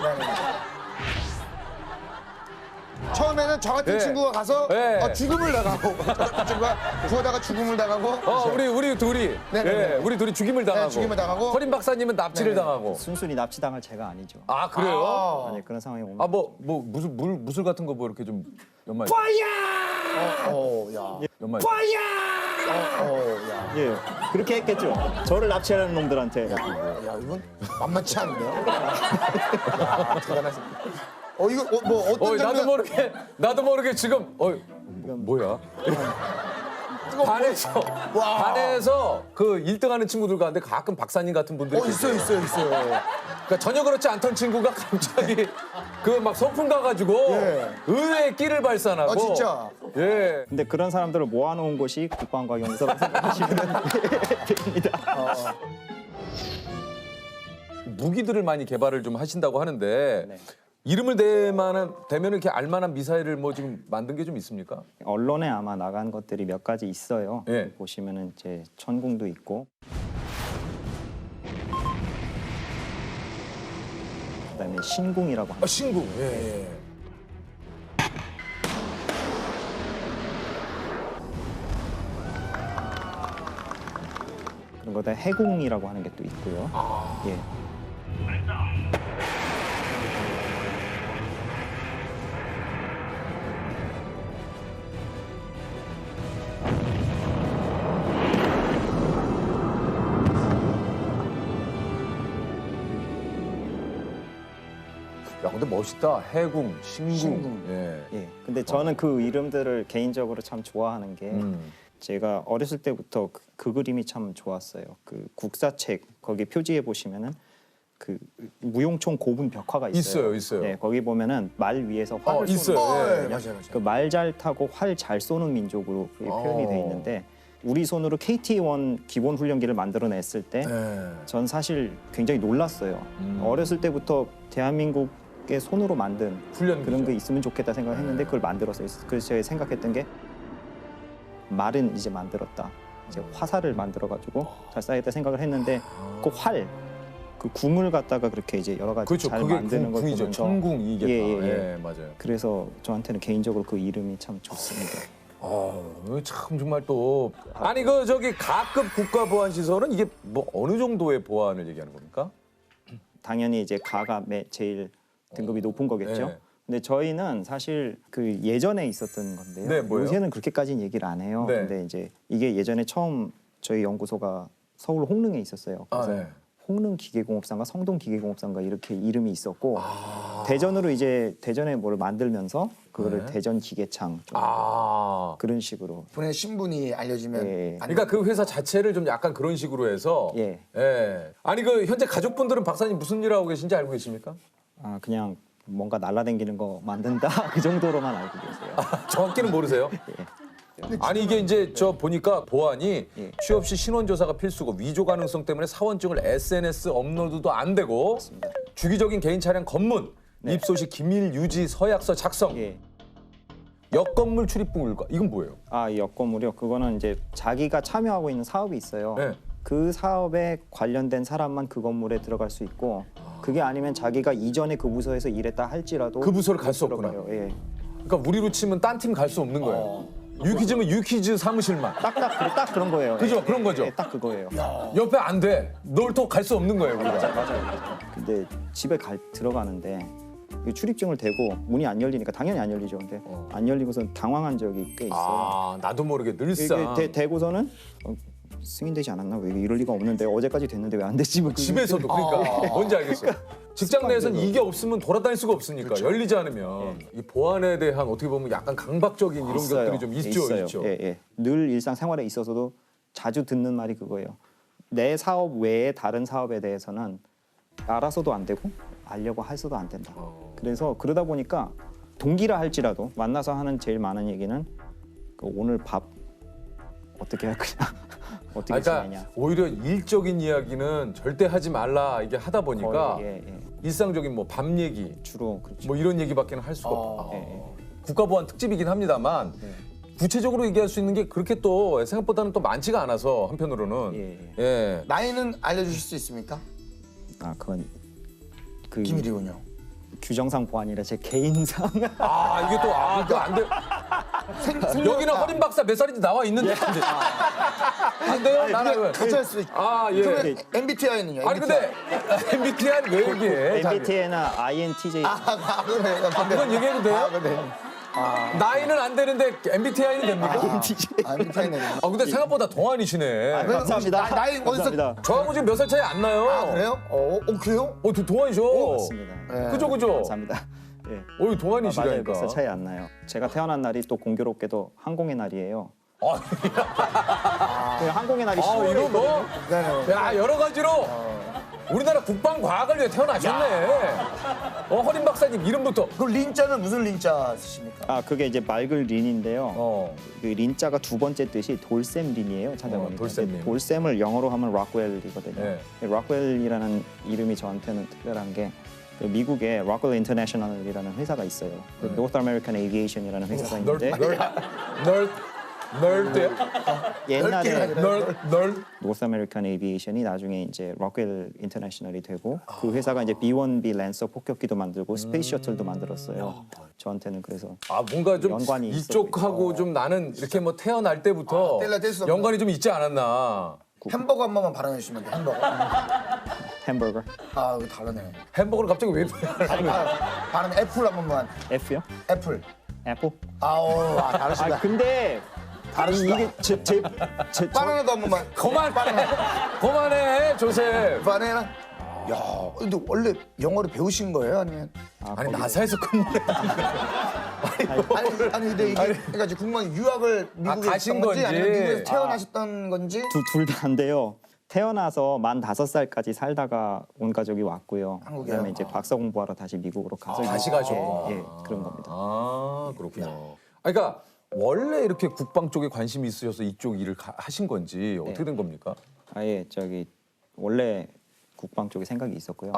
처음에는 저 같은 친구가 가서 죽음을 당하고 친구가 구하다가 죽음을 당하고 우리 둘이 우리 둘이 죽임을 당하고 죽임을 당하고 허린 박사님은 납치를 당하고 순순히 납치당할 제가 아니죠. 아 그래요? 아니 그런 상황이 오면 뭐 무술 같은 거 뭐 이렇게 좀 연말 연말 예, 그렇게 했겠죠. 저를 납치하는 놈들한테. 야 이건 만만치 않네요. 대단하십니다. 이거 뭐 어떤 장면? 나도 모르게 지금 뭐야? 반에서 그 1등하는 친구들 가운데 가끔 박사님 같은 분들이 있어요. 그러니까 전혀 그렇지 않던 친구가 갑자기 그 막 소풍 가가지고 의외의 끼를 발산하고. 진짜. 예. 근데 그런 사람들을 모아놓은 곳이 국방과학연구소라고 생각하시면 됩니다. 무기들을 많이 개발을 좀 하신다고 하는데. 이름을 대면 이렇게 알만한 미사일을 뭐 지금 만든 게 좀 있습니까? 언론에 아마 나간 것들이 몇 가지 있어요. 보시면은 이제 천궁도 있고, 그다음에 신궁이라고 합니다. 신궁. 그런 거다 해궁이라고 하는 게 또 있고요. 예. 야, 근데 멋있다. 해궁, 신궁. 예. 근데 저는 그 이름들을 개인적으로 참 좋아하는 게 제가 어렸을 때부터 그 그림이 참 좋았어요. 그 국사책 거기 표지에 보시면은 그 무용총 고분 벽화가 있어요. 있어요. 네, 거기 보면은 말 위에서 활을 쏘는. 맞아요. 그 말 잘 타고 활 잘 쏘는 민족으로 그게 표현이 돼 있는데 우리 손으로 KT-1 기본 훈련기를 만들어냈을 때 전 사실 굉장히 놀랐어요. 어렸을 때부터 대한민국의 손으로 만든 그런 게 있으면 좋겠다 생각했는데 그걸 만들었어요. 그래서 제가 생각했던 게 말은 이제 만들었다. 이제 화살을 만들어가지고 잘 쏴야겠다 생각을 했는데 그 활, 그 궁을 갖다가 그렇게 이제 여러 가지 그렇죠. 잘 그게 만드는 걸 궁이죠. 보면서 천궁이겠다. 예. 맞아요. 그래서 저한테는 개인적으로 그 이름이 참 좋습니다. 참 정말 또 아니 그 저기 가급 국가 보안 시설은 이게 뭐 어느 정도의 보안을 얘기하는 겁니까? 당연히 이제 가가 제일 등급이 높은 거겠죠. 네. 근데 저희는 사실 그 예전에 있었던 건데요. 네, 뭐예요? 요새는 그렇게까지는 얘기를 안 해요. 네. 근데 이제 이게 예전에 처음 저희 연구소가 서울 홍릉에 있었어요. 그래서 네. 홍릉 기계공업상가 성동 기계공업상가 이렇게 이름이 있었고 대전으로 이제 대전에 뭘 만들면서 그거를 네. 대전 기계창 좀 그런 식으로. 분의 신분이 알려지면 그러니까 그 회사 자체를 좀 약간 그런 식으로 해서 예. 아니 그 현재 가족분들은 박사님 무슨 일 하고 계신지 알고 계십니까? 아 그냥 뭔가 날라다니는 거 만든다 그 정도로만 알고 계세요. 정확히는 모르세요? 아니 이게 이제 저 보니까 보안이 취업 시 신원 조사가 필수고 위조 가능성 때문에 사원증을 SNS 업로드도 안 되고 주기적인 개인 차량 검문, 입소 시 기밀 유지 서약서 작성, 역건물 출입 불가 이건 뭐예요? 아, 역건물이요? 그거는 이제 자기가 참여하고 있는 사업이 있어요. 네. 그 사업에 관련된 사람만 그 건물에 들어갈 수 있고 그게 아니면 자기가 이전에 그 부서에서 일했다 할지라도 그 부서를 갈 수 없구나. 예. 그러니까 우리로 치면 딴 팀 갈 수 없는 거예요. 유퀴즈면 유퀴즈 사무실만. 딱 그런 거예요. 그죠? 그런 거죠. 예, 딱 그거예요. 옆에 안 돼. 널 또 갈 수 없는 거예요. 우리가. 맞아요. 근데 집에 들어가는데 이 출입증을 대고 문이 안 열리니까 당연히 안 열리죠. 근데 안 열리고서 당황한 적이 꽤 있어요. 아, 나도 모르게 늘상. 대고서는 승인되지 않았나? 왜 이럴 리가 없는데 어제까지 됐는데 왜 안 됐지? 뭐 집에서도 그러니까 뭔지 알겠어요. 직장 내에서는 이게 없으면 돌아다닐 수가 없으니까 그렇죠. 열리지 않으면 이 보안에 대한 어떻게 보면 약간 강박적인 이런 있어요. 것들이 좀 있죠. 있어요. 있죠. 예. 늘 일상생활에 있어서도 자주 듣는 말이 그거예요. 내 사업 외에 다른 사업에 대해서는 알아서도 안 되고 알려고 해서도 안 된다. 그래서 그러다 보니까 동기라 할지라도 만나서 하는 제일 많은 얘기는 그 오늘 밥 어떻게 할 거냐, 어떻게 그러니까 지내냐. 오히려 일적인 이야기는 절대 하지 말라 이게 하다 보니까 거의, 일상적인 뭐 밥 얘기 주로 그렇죠. 뭐 이런 얘기밖에는 할 수가 없다. 국가보안 특집이긴 합니다만 구체적으로 얘기할 수 있는 게 그렇게 또 생각보다는 또 많지가 않아서 한편으로는 예. 나이는 알려주실 수 있습니까? 아 그건 그 비밀이군요. 규정상 보안이라 제 개인상. 아 이게 또 그거 안 돼. 여기는 허린 박사 몇 살인지 나와 있는데 안 돼요? 나는 같이 할 수 있죠. 아 예. 그러면 MBTI는요? 아니 근데 MBTI는 왜 얘기해? MBTI는 INTJ. 그건 얘기해도 돼요? 나이는 안 되는데 MBTI는 됩니까? MBTI는. 근데 생각보다 동안이시네. 감사합니다. 나이 어디서? 감사합니다. 저하고 지금 몇 살 차이 안 나요. 아 그래요? 그래요? 동안이죠. 맞습니다. 그죠. 감사합니다. 예. 맞아요. 몇 동안이시라니까. 살 차이 안 나요. 제가 태어난 날이 또 공교롭게도 항공의 날이에요. 그 항공의 날이 10월에 이거 뭐? 네네. 야 여러 가지로 우리나라 국방과학을 위해 태어나셨네. 허린 박사님 이름부터. 그 린자는 무슨 린자 쓰십니까? 아 그게 이제 맑을 린인데요. 그 린자가 두 번째 뜻이 돌샘 린이에요. 찾아보니까. 돌샘 린. 돌샘을 영어로 하면 락웰이거든요. 네. 락웰이라는 이름이 저한테는 특별한 게 그 미국에 락웰 인터내셔널이라는 회사가 있어요. 그 North American Aviation이라는 회사가 있는데 널 옛날에 널 North American Aviation이 나중에 이제 락웰 인터내셔널이 되고 그 회사가 이제 B-1B 랜서 폭격기도 만들고 스페이스 셔틀도 만들었어요. 저한테는 그래서 뭔가 좀 연관이 이쪽하고 좀 나는 이렇게 뭐 태어날 때부터 연관이 좀 있지 않았나. 햄버거 한 번만 발언해 주시면 돼요. 햄버거. 아 이거 다르네. 햄버거를 갑자기 왜 발언 애플 한 번만. F요? 애플. 애플? 다르시다. 아 근데 다르시다. 이게 제 바나나도 한 번만. 그만해 조셉. 바나나. 야, 근데 원래 영어를 배우신 거예요, 아니면? 아니 나사에서 근무를 아니 근데 이게 그러니까 이제 궁금한 게 유학을 미국에 가신 있던 건지 건지. 아니면 미국에서 태어나셨던 건지? 둘 다인데요. 태어나서 만 5살까지 살다가 온 가족이 왔고요. 한국이요? 그다음에 이제 박사 공부하러 다시 미국으로 가서 다시 가셨구나. 예, 그런 겁니다. 그렇군요. 그러니까 원래 이렇게 국방 쪽에 관심이 있으셔서 이쪽 일을 하신 건지 어떻게 된 겁니까? 아예 원래 국방 쪽에 생각이 있었고요.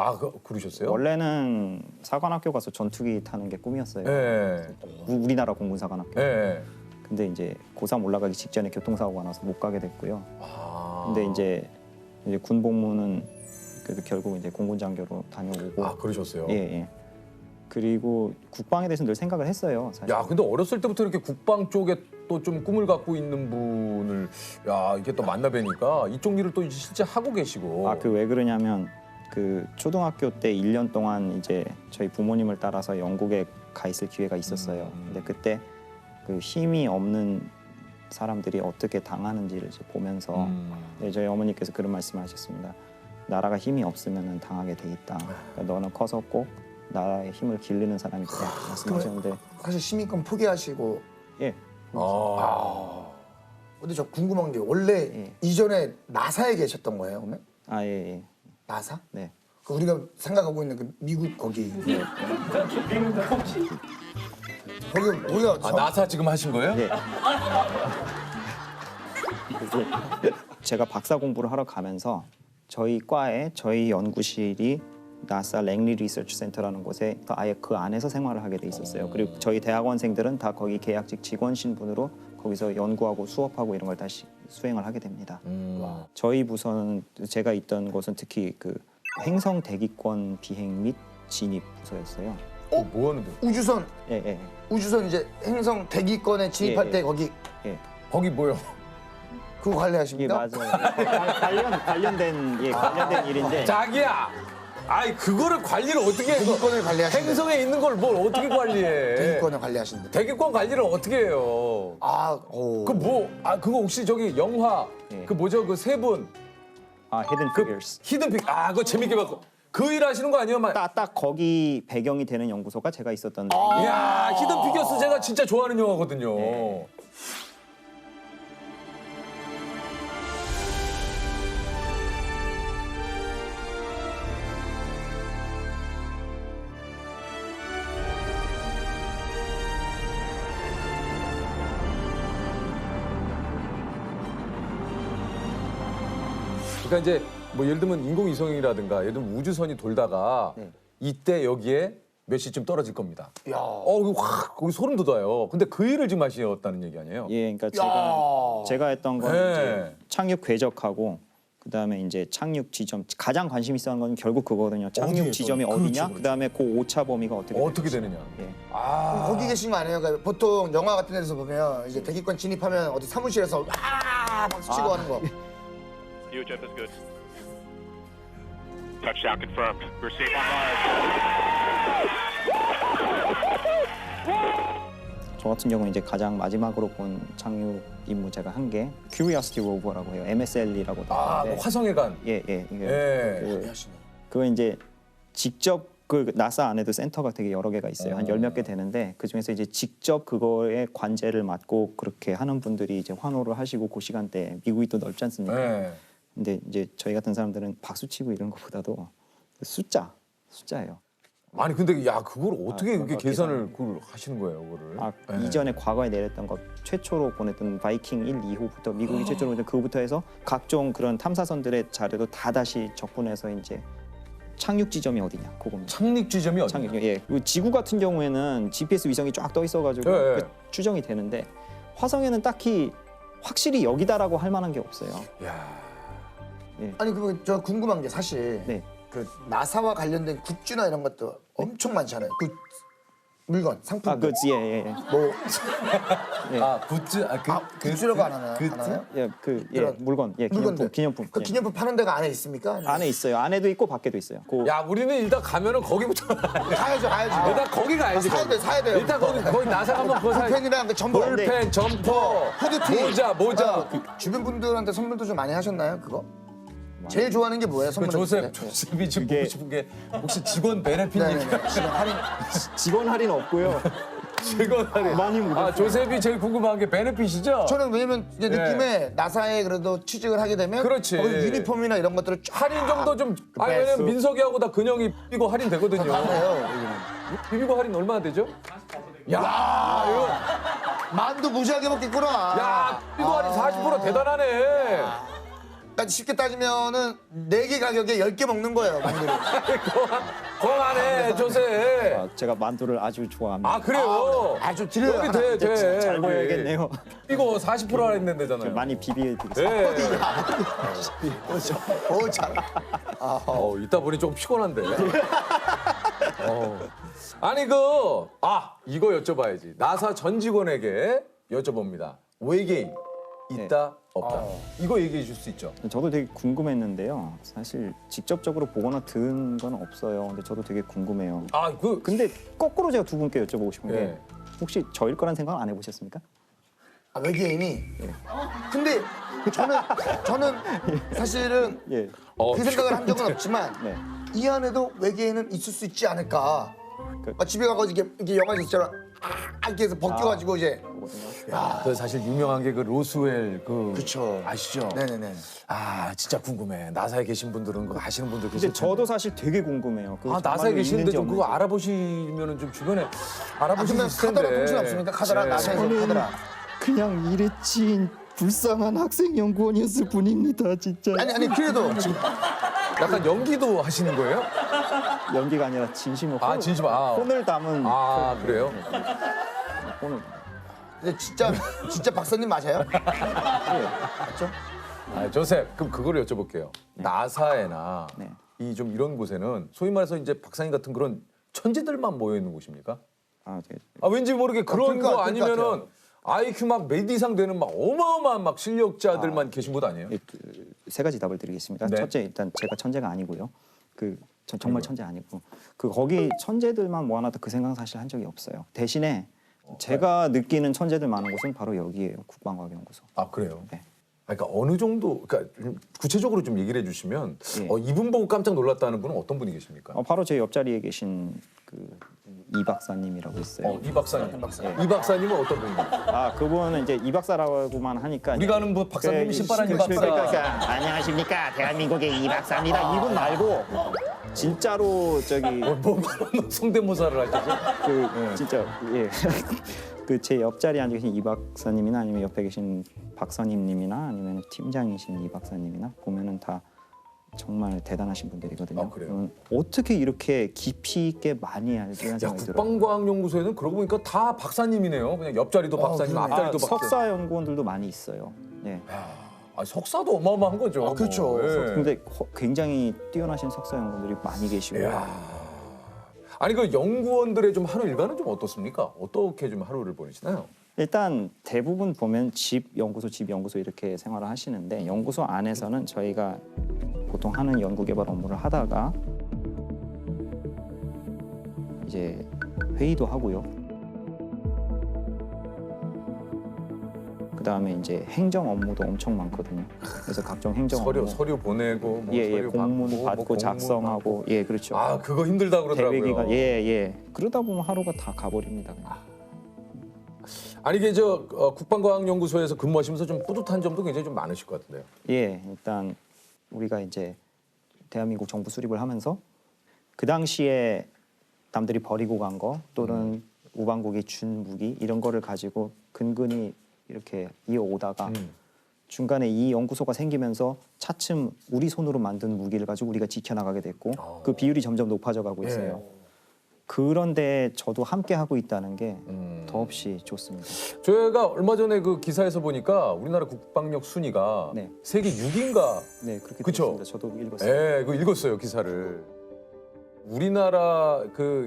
그러셨어요? 원래는 사관학교 가서 전투기 타는 게 꿈이었어요. 네. 우리나라 공군사관학교. 네. 근데 이제 고3 올라가기 직전에 교통사고가 나서 못 가게 됐고요. 근데 이제 군 복무는 그래도 결국 이제 공군장교로 다녀오고. 아, 그러셨어요? 예, 예. 그리고 국방에 대해서 늘 생각을 했어요. 사실. 야, 근데 어렸을 때부터 이렇게 국방 쪽에 또 좀 꿈을 갖고 있는 분을 야, 이게 또 만나 뵈니까 이쪽 일을 또 실제 하고 계시고. 아, 그 왜 그러냐면 그 초등학교 때 1년 동안 이제 저희 부모님을 따라서 영국에 가 있을 기회가 있었어요. 근데 그때 그 힘이 없는 사람들이 어떻게 당하는지를 이제 보면서 네, 저희 어머니께서 그런 말씀을 하셨습니다. 나라가 힘이 없으면 당하게 돼 있다. 그러니까 너는 커서 꼭 나라의 힘을 기르는 사람이 되라 말씀하셨는데 사실 시민권 포기하시고. 예. 근데 저 궁금한 게 원래 이전에 나사에 계셨던 거예요, 그러면? 아, 예, 예. 나사? 네. 그 우리가 생각하고 있는 그 미국 거기. 거기 우리가 아, 나사 지금 하신 거예요? 네. 제가 박사 공부를 하러 가면서 저희 과에 저희 연구실이 나사 랭리 리서치 센터라는 곳에 아예 그 안에서 생활을 하게 돼 있었어요. 그리고 저희 대학원생들은 다 거기 계약직 직원 신분으로 거기서 연구하고 수업하고 이런 걸 다시 수행을 하게 됩니다. 저희 부서는 제가 있던 곳은 특히 그 행성 대기권 비행 및 진입 부서였어요. 뭐 하는데? 우주선. 예, 예. 우주선 이제 행성 대기권에 진입할 예, 예. 때 거기. 예. 거기 뭐요? 그거 관리하십니까? 예, 맞아요. 관련된 일인데. 자기야. 아이, 그거를 관리를 어떻게 해? 대기권을 관리하신대. 행성에 있는 걸 뭘 어떻게 관리해? 대기권을 관리하신대. 대기권 관리를 어떻게 해요? 그 뭐, 그거 혹시 저기 영화, 그 뭐죠? 그 세 분. 아, 히든 피겨스. 히든 피겨. 아, 그거 재밌게 봤고. 그 일 하시는 거 아니에요? 딱 거기 배경이 되는 연구소가 제가 있었던. 이야, 히든 피겨스 제가 진짜 좋아하는 영화거든요. 그러니까 이제 뭐 예를 들면 인공위성이라든가 예를 들면 우주선이 돌다가 이때 여기에 몇 시쯤 떨어질 겁니다. 야. 이거 확 거기 소름 돋아요. 근데 그 일을 지금 하셨다는 얘기 아니에요? 예, 그러니까 제가 했던 건 이제 착륙 궤적하고 그다음에 이제 착륙 지점 가장 관심 있었던 건 결국 그거거든요. 착륙 지점이 어디냐? 그렇죠. 그다음에 그 오차 범위가 어떻게 되느냐. 예. 그럼 거기 계신 거 아니에요? 그러니까 보통 영화 같은 데서 보면 이제 대기권 진입하면 어디 사무실에서 박수 치고 하는 거. UHF is good. Touchdown confirmed. Receive on 저 같은 경우는 이제 가장 마지막으로 본 착륙 임무 제가 한 게 Curiosity rover라고 해요. MSL이라고 나오는데. 화성에 간. 예, 예. 이게 예. 그거 이제 직접 그 나사 안에도 센터가 되게 여러 개가 있어요. 한 10몇 개 되는데 그 중에서 이제 직접 그거에 관제를 맡고 그렇게 하는 분들이 이제 환호를 하시고 그 시간대에 미국이 또 넓지 않습니까? 네. 근데 이제 저희 같은 사람들은 박수 치고 이런 것보다도 숫자예요. 아니 근데 야 그걸 어떻게 그렇게 계산을 그걸 하시는 거예요, 그거를? 이전에 과거에 내렸던 것 최초로 보냈던 바이킹 1, 2호부터 미국이 최초로 보냈던 그거부터 해서 각종 그런 탐사선들의 자료도 다 다시 적분해서 이제 착륙 지점이 어디냐 그겁니다. 착륙 지점이 어디냐? 예. 그리고 지구 같은 경우에는 GPS 위성이 쫙 떠 있어가지고 그 추정이 되는데 화성에는 딱히 확실히 여기다라고 할 만한 게 없어요. 아니 그리고 저 궁금한 게 사실 그 나사와 관련된 굿즈나 이런 것도 엄청 많잖아요. 그 물건, 상품. 굿즈 예. 뭐 굿즈 굿즈라고 안 하나요? 물건 기념품. 그 기념품 파는 데가 안에 있습니까? 아니면? 안에 있어요. 안에도 있고 밖에도 있어요. 야 우리는 일단 가면은 거기부터 가야죠. 일단 거기 가야지. 사야 돼요. 일단 거기 나사 가면 그거 사야 볼펜이랑 그 점퍼, 볼펜, 점퍼, 후드티, 모자. 주변 분들한테 선물도 좀 많이 하셨나요? 그거? 제일 좋아하는 게 뭐예요? 선물. 조셉이 지금 보고 싶은 게 혹시 직원 베네핏이 직원 할인 없고요. 직원 할인 많이 묻었어요. 조셉이 제일 궁금한 게 베네핏이죠? 저는 왜냐면 이제 느낌에 나사에 그래도 취직을 하게 되면 그렇지. 거기 유니폼이나 이런 것들을 쫙 할인 정도 좀 왜냐면 민석이하고 다 근영이 비비고 할인 되거든요. 비비고 할인 얼마나 되죠? 야 이거 만두 무지하게 먹겠구나. 야 비비고 할인 40% 대단하네. 쉽게 따지면은 4개 가격에 10개 먹는 거예요, 만두를. 그만해, 조세. 제가 만두를 아주 좋아합니다. 아, 그래요? 아주 드려요. 여기 하나. 돼. 잘 보여야겠네요. 이거 40% 했는 데잖아요. 많이 비비드리겠습니다. 네. 잘. 이따 보니 조금 피곤한데. 아니 이거 여쭤봐야지. 나사 전 직원에게 여쭤봅니다. 외계인 있다 없다. 이거 얘기해 줄 수 있죠? 저도 되게 궁금했는데요. 사실 직접적으로 보거나 들은 건 없어요. 근데 저도 되게 궁금해요. 근데 거꾸로 제가 두 분께 여쭤보고 싶은 게 혹시 저일 거란 생각 안 해보셨습니까? 외계인이. 근데 저는 사실은 그 생각을 한 적은 없지만 이 안에도 외계인은 있을 수 있지 않을까. 집에 가가지고 이렇게 영화에서 있잖아. 이렇게 해서 벗겨가지고 이제. 그 사실 유명한 게 그 로스웰 그쵸. 아시죠? 네네네. 진짜 궁금해. 나사에 계신 분들은 그거 아시는 분들 근데 계실 텐데. 저도 사실 되게 궁금해요. 나사에 계시는데 좀 그거 없는지. 알아보시면은 좀 주변에 알아보실 수 있을 텐데. 카더라 통신 없습니까? 카더라 나사에서 카더라. 그냥 일에 치인 불쌍한 학생 연구원이었을 뿐입니다, 진짜. 아니 그래도 지금 약간 연기도 하시는 거예요? 연기가 아니라 진심으로 진심. 혼을 담은. 그래요? 오늘. 근데 진짜 박사님 맞아요? 맞죠? 조셉, 그럼 그거를 여쭤볼게요. 나사에나 이 좀 이런 곳에는 소위 말해서 이제 박사님 같은 그런 천재들만 모여 있는 곳입니까? 왠지 모르게 그런 거 아니면은 IQ 막 몇 이상 되는 막 어마어마한 막 실력자들만 계신 곳 아니에요? 세 가지 답을 드리겠습니다. 네. 첫째, 일단 제가 천재가 아니고요. 정말 천재 아니고 거기 천재들만 모아놨다 그 생각 사실 한 적이 없어요. 대신에 제가 느끼는 천재들 많은 곳은 바로 여기예요. 국방과학연구소. 그래요? 네. 그러니까 어느 정도, 그러니까 구체적으로 좀 얘기를 해주시면 이분 보고 깜짝 놀랐다는 분은 어떤 분이 계십니까? 바로 제 옆자리에 계신 이 박사님이라고 있어요. 이 박사님. 이 박사님은 어떤 분입니까? 그분은 이제 이 박사라고만 하니까 우리가 아는 뭐 박사님 신바람 이 박사. 그러니까 안녕하십니까 대한민국의 이 박사입니다. 이분 말고 진짜로 성대모사를 하시죠? 진짜 제 옆자리에 앉아 계신 이 박사님이나 아니면 옆에 계신 박사님님이나 아니면 팀장이신 이 박사님이나 보면은 다 정말 대단하신 분들이거든요. 그래요? 어떻게 이렇게 깊이 있게 많이 알지라는 생각이 들어요. 국방과학연구소에는 그러고 보니까 다 박사님이네요. 그냥 옆자리도 박사님, 앞자리도 박사. 석사 연구원들도 많이 있어요. 네. 석사도 어마어마한 거죠. 그렇죠. 근데 굉장히 뛰어나신 석사 연구원들이 많이 계시고. 아니 그 연구원들의 좀 하루 일과는 좀 어떻습니까? 어떻게 좀 하루를 보내시나요? 일단 대부분 보면 집 연구소 이렇게 생활을 하시는데 연구소 안에서는 저희가 보통 하는 연구 개발 업무를 하다가 이제 회의도 하고요. 그다음에 이제 행정 업무도 엄청 많거든요. 그래서 각종 행정 업무 서류 보내고 서류 공문 받고 작성하고 그렇죠. 그거 힘들다 그러더라고요. 대회기간 그러다 보면 하루가 다 가버립니다. 그냥. 아니 이게 국방과학연구소에서 근무하시면서 좀 뿌듯한 점도 굉장히 좀 많으실 것 같은데요. 일단 우리가 이제 대한민국 정부 수립을 하면서 그 당시에 남들이 버리고 간 거 또는 우방국이 준 무기 이런 거를 가지고 근근히 이렇게 이어오다가 중간에 이 연구소가 생기면서 차츰 우리 손으로 만든 무기를 가지고 우리가 지켜나가게 됐고 그 비율이 점점 높아져 가고 있어요. 그런데 저도 함께 하고 있다는 게 더없이 좋습니다. 저희가 얼마 전에 그 기사에서 보니까 우리나라 국방력 순위가 세계 6위인가? 네, 그렇게 그쵸? 됐습니다. 저도 읽었어요. 그거 읽었어요, 기사를. 우리나라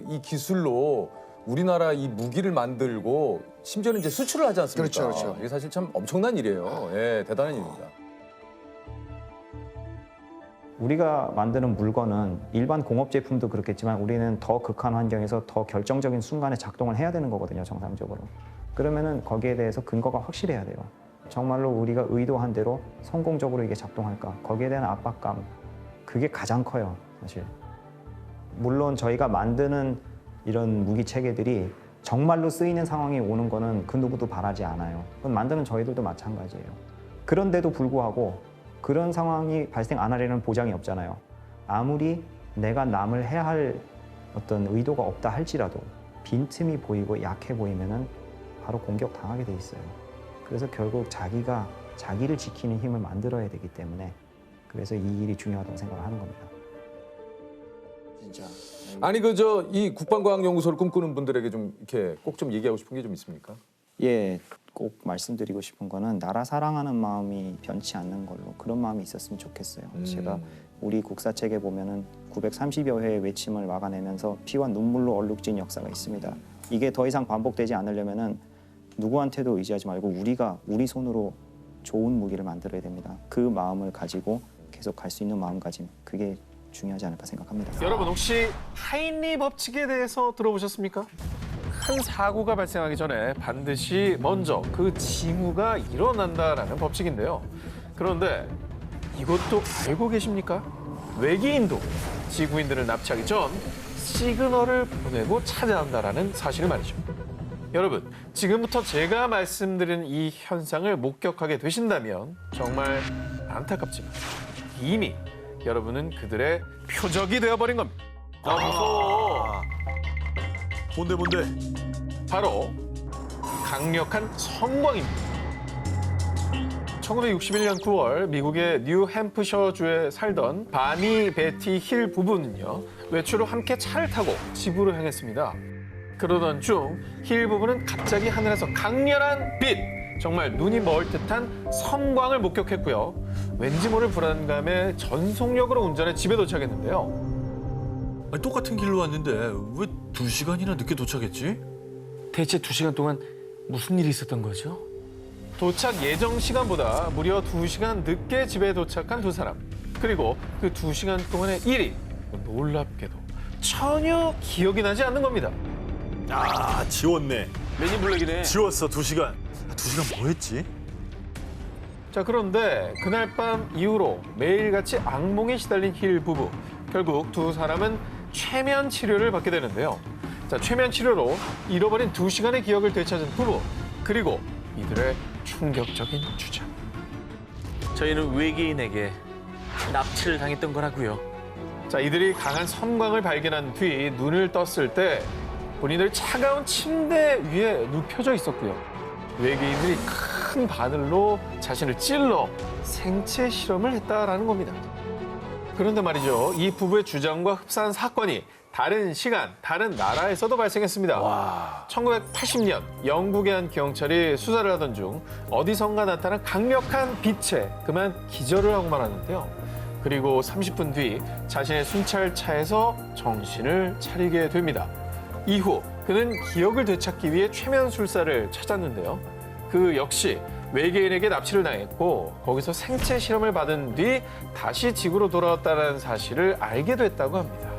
이 기술로 우리나라 이 무기를 만들고 심지어는 이제 수출을 하지 않습니까? 그렇죠. 이게 사실 참 엄청난 일이에요. 대단한 일입니다. 우리가 만드는 물건은 일반 공업 제품도 그렇겠지만 우리는 더 극한 환경에서 더 결정적인 순간에 작동을 해야 되는 거거든요, 정상적으로. 그러면은 거기에 대해서 근거가 확실해야 돼요. 정말로 우리가 의도한 대로 성공적으로 이게 작동할까? 거기에 대한 압박감, 그게 가장 커요, 사실. 물론 저희가 만드는 이런 무기 체계들이 정말로 쓰이는 상황이 오는 거는 그 누구도 바라지 않아요. 그건 만드는 저희들도 마찬가지예요. 그런데도 불구하고 그런 상황이 발생 안 하려는 보장이 없잖아요. 아무리 내가 남을 해야 할 어떤 의도가 없다 할지라도 빈틈이 보이고 약해 보이면은 바로 공격당하게 돼 있어요. 그래서 결국 자기가 자기를 지키는 힘을 만들어야 되기 때문에 그래서 이 일이 중요하다고 생각을 하는 겁니다. 진짜. 아니 이 국방과학연구소를 꿈꾸는 분들에게 좀 이렇게 꼭 좀 얘기하고 싶은 게 좀 있습니까? 예, 꼭 말씀드리고 싶은 거는 나라 사랑하는 마음이 변치 않는 걸로 그런 마음이 있었으면 좋겠어요. 제가 우리 국사책에 보면은 930여 회의 외침을 막아내면서 피와 눈물로 얼룩진 역사가 있습니다. 이게 더 이상 반복되지 않으려면은 누구한테도 의지하지 말고 우리가 우리 손으로 좋은 무기를 만들어야 됩니다. 그 마음을 가지고 계속 갈 수 있는 마음가짐, 그게 중요하지 않을까 생각합니다. 여러분 혹시 하인리 법칙에 대해서 들어보셨습니까? 큰 사고가 발생하기 전에 반드시 먼저 그 징후가 일어난다라는 법칙인데요. 그런데 이것도 알고 계십니까? 외계인도 지구인들을 납치하기 전 시그널을 보내고 찾아온다라는 사실을 말이죠. 여러분, 지금부터 제가 말씀드린 이 현상을 목격하게 되신다면 정말 안타깝지만 이미 여러분은 그들의 표적이 되어버린 겁니다. 무서워. 뭔데? 바로 강력한 성광입니다. 1961년 9월 미국의 뉴햄프셔주에 살던 바니 베티 힐 부부는요, 외출로 함께 차를 타고 집으로 향했습니다. 그러던 중 힐 부부는 갑자기 하늘에서 강렬한 빛, 정말 눈이 멀 듯한 성광을 목격했고요. 왠지 모를 불안감에 전속력으로 운전해 집에 도착했는데요. 아니, 똑같은 길로 왔는데 왜 2시간이나 늦게 도착했지? 대체 2시간 동안 무슨 일이 있었던 거죠? 도착 예정 시간보다 무려 2시간 늦게 집에 도착한 두 사람. 그리고 그 2시간 동안의 일이 놀랍게도 전혀 기억이 나지 않는 겁니다. 아, 지웠네. 맨인 블랙이네. 지웠어, 2시간. 2시간 뭐 했지? 자, 그런데 그날 밤 이후로 매일같이 악몽에 시달린 힐 부부. 결국 두 사람은 최면 치료를 받게 되는데요. 자, 최면 치료로 잃어버린 2시간의 기억을 되찾은 부부. 그리고 이들의 충격적인 주장. 저희는 외계인에게 납치를 당했던 거라고요. 자, 이들이 강한 섬광을 발견한 뒤 눈을 떴을 때 본인들 차가운 침대 위에 눕혀져 있었고요. 외계인들이 큰 바늘로 자신을 찔러 생체 실험을 했다라는 겁니다. 그런데 말이죠, 이 부부의 주장과 흡사한 사건이 다른 시간, 다른 나라에서도 발생했습니다. 1980년 영국의 한 경찰이 수사를 하던 중 어디선가 나타난 강력한 빛에 그만 기절을 하고 말았는데요. 그리고 30분 뒤 자신의 순찰차에서 정신을 차리게 됩니다. 이후 그는 기억을 되찾기 위해 최면술사를 찾았는데요. 그 역시 외계인에게 납치를 당했고 거기서 생체 실험을 받은 뒤 다시 지구로 돌아왔다는 사실을 알게 됐다고 합니다.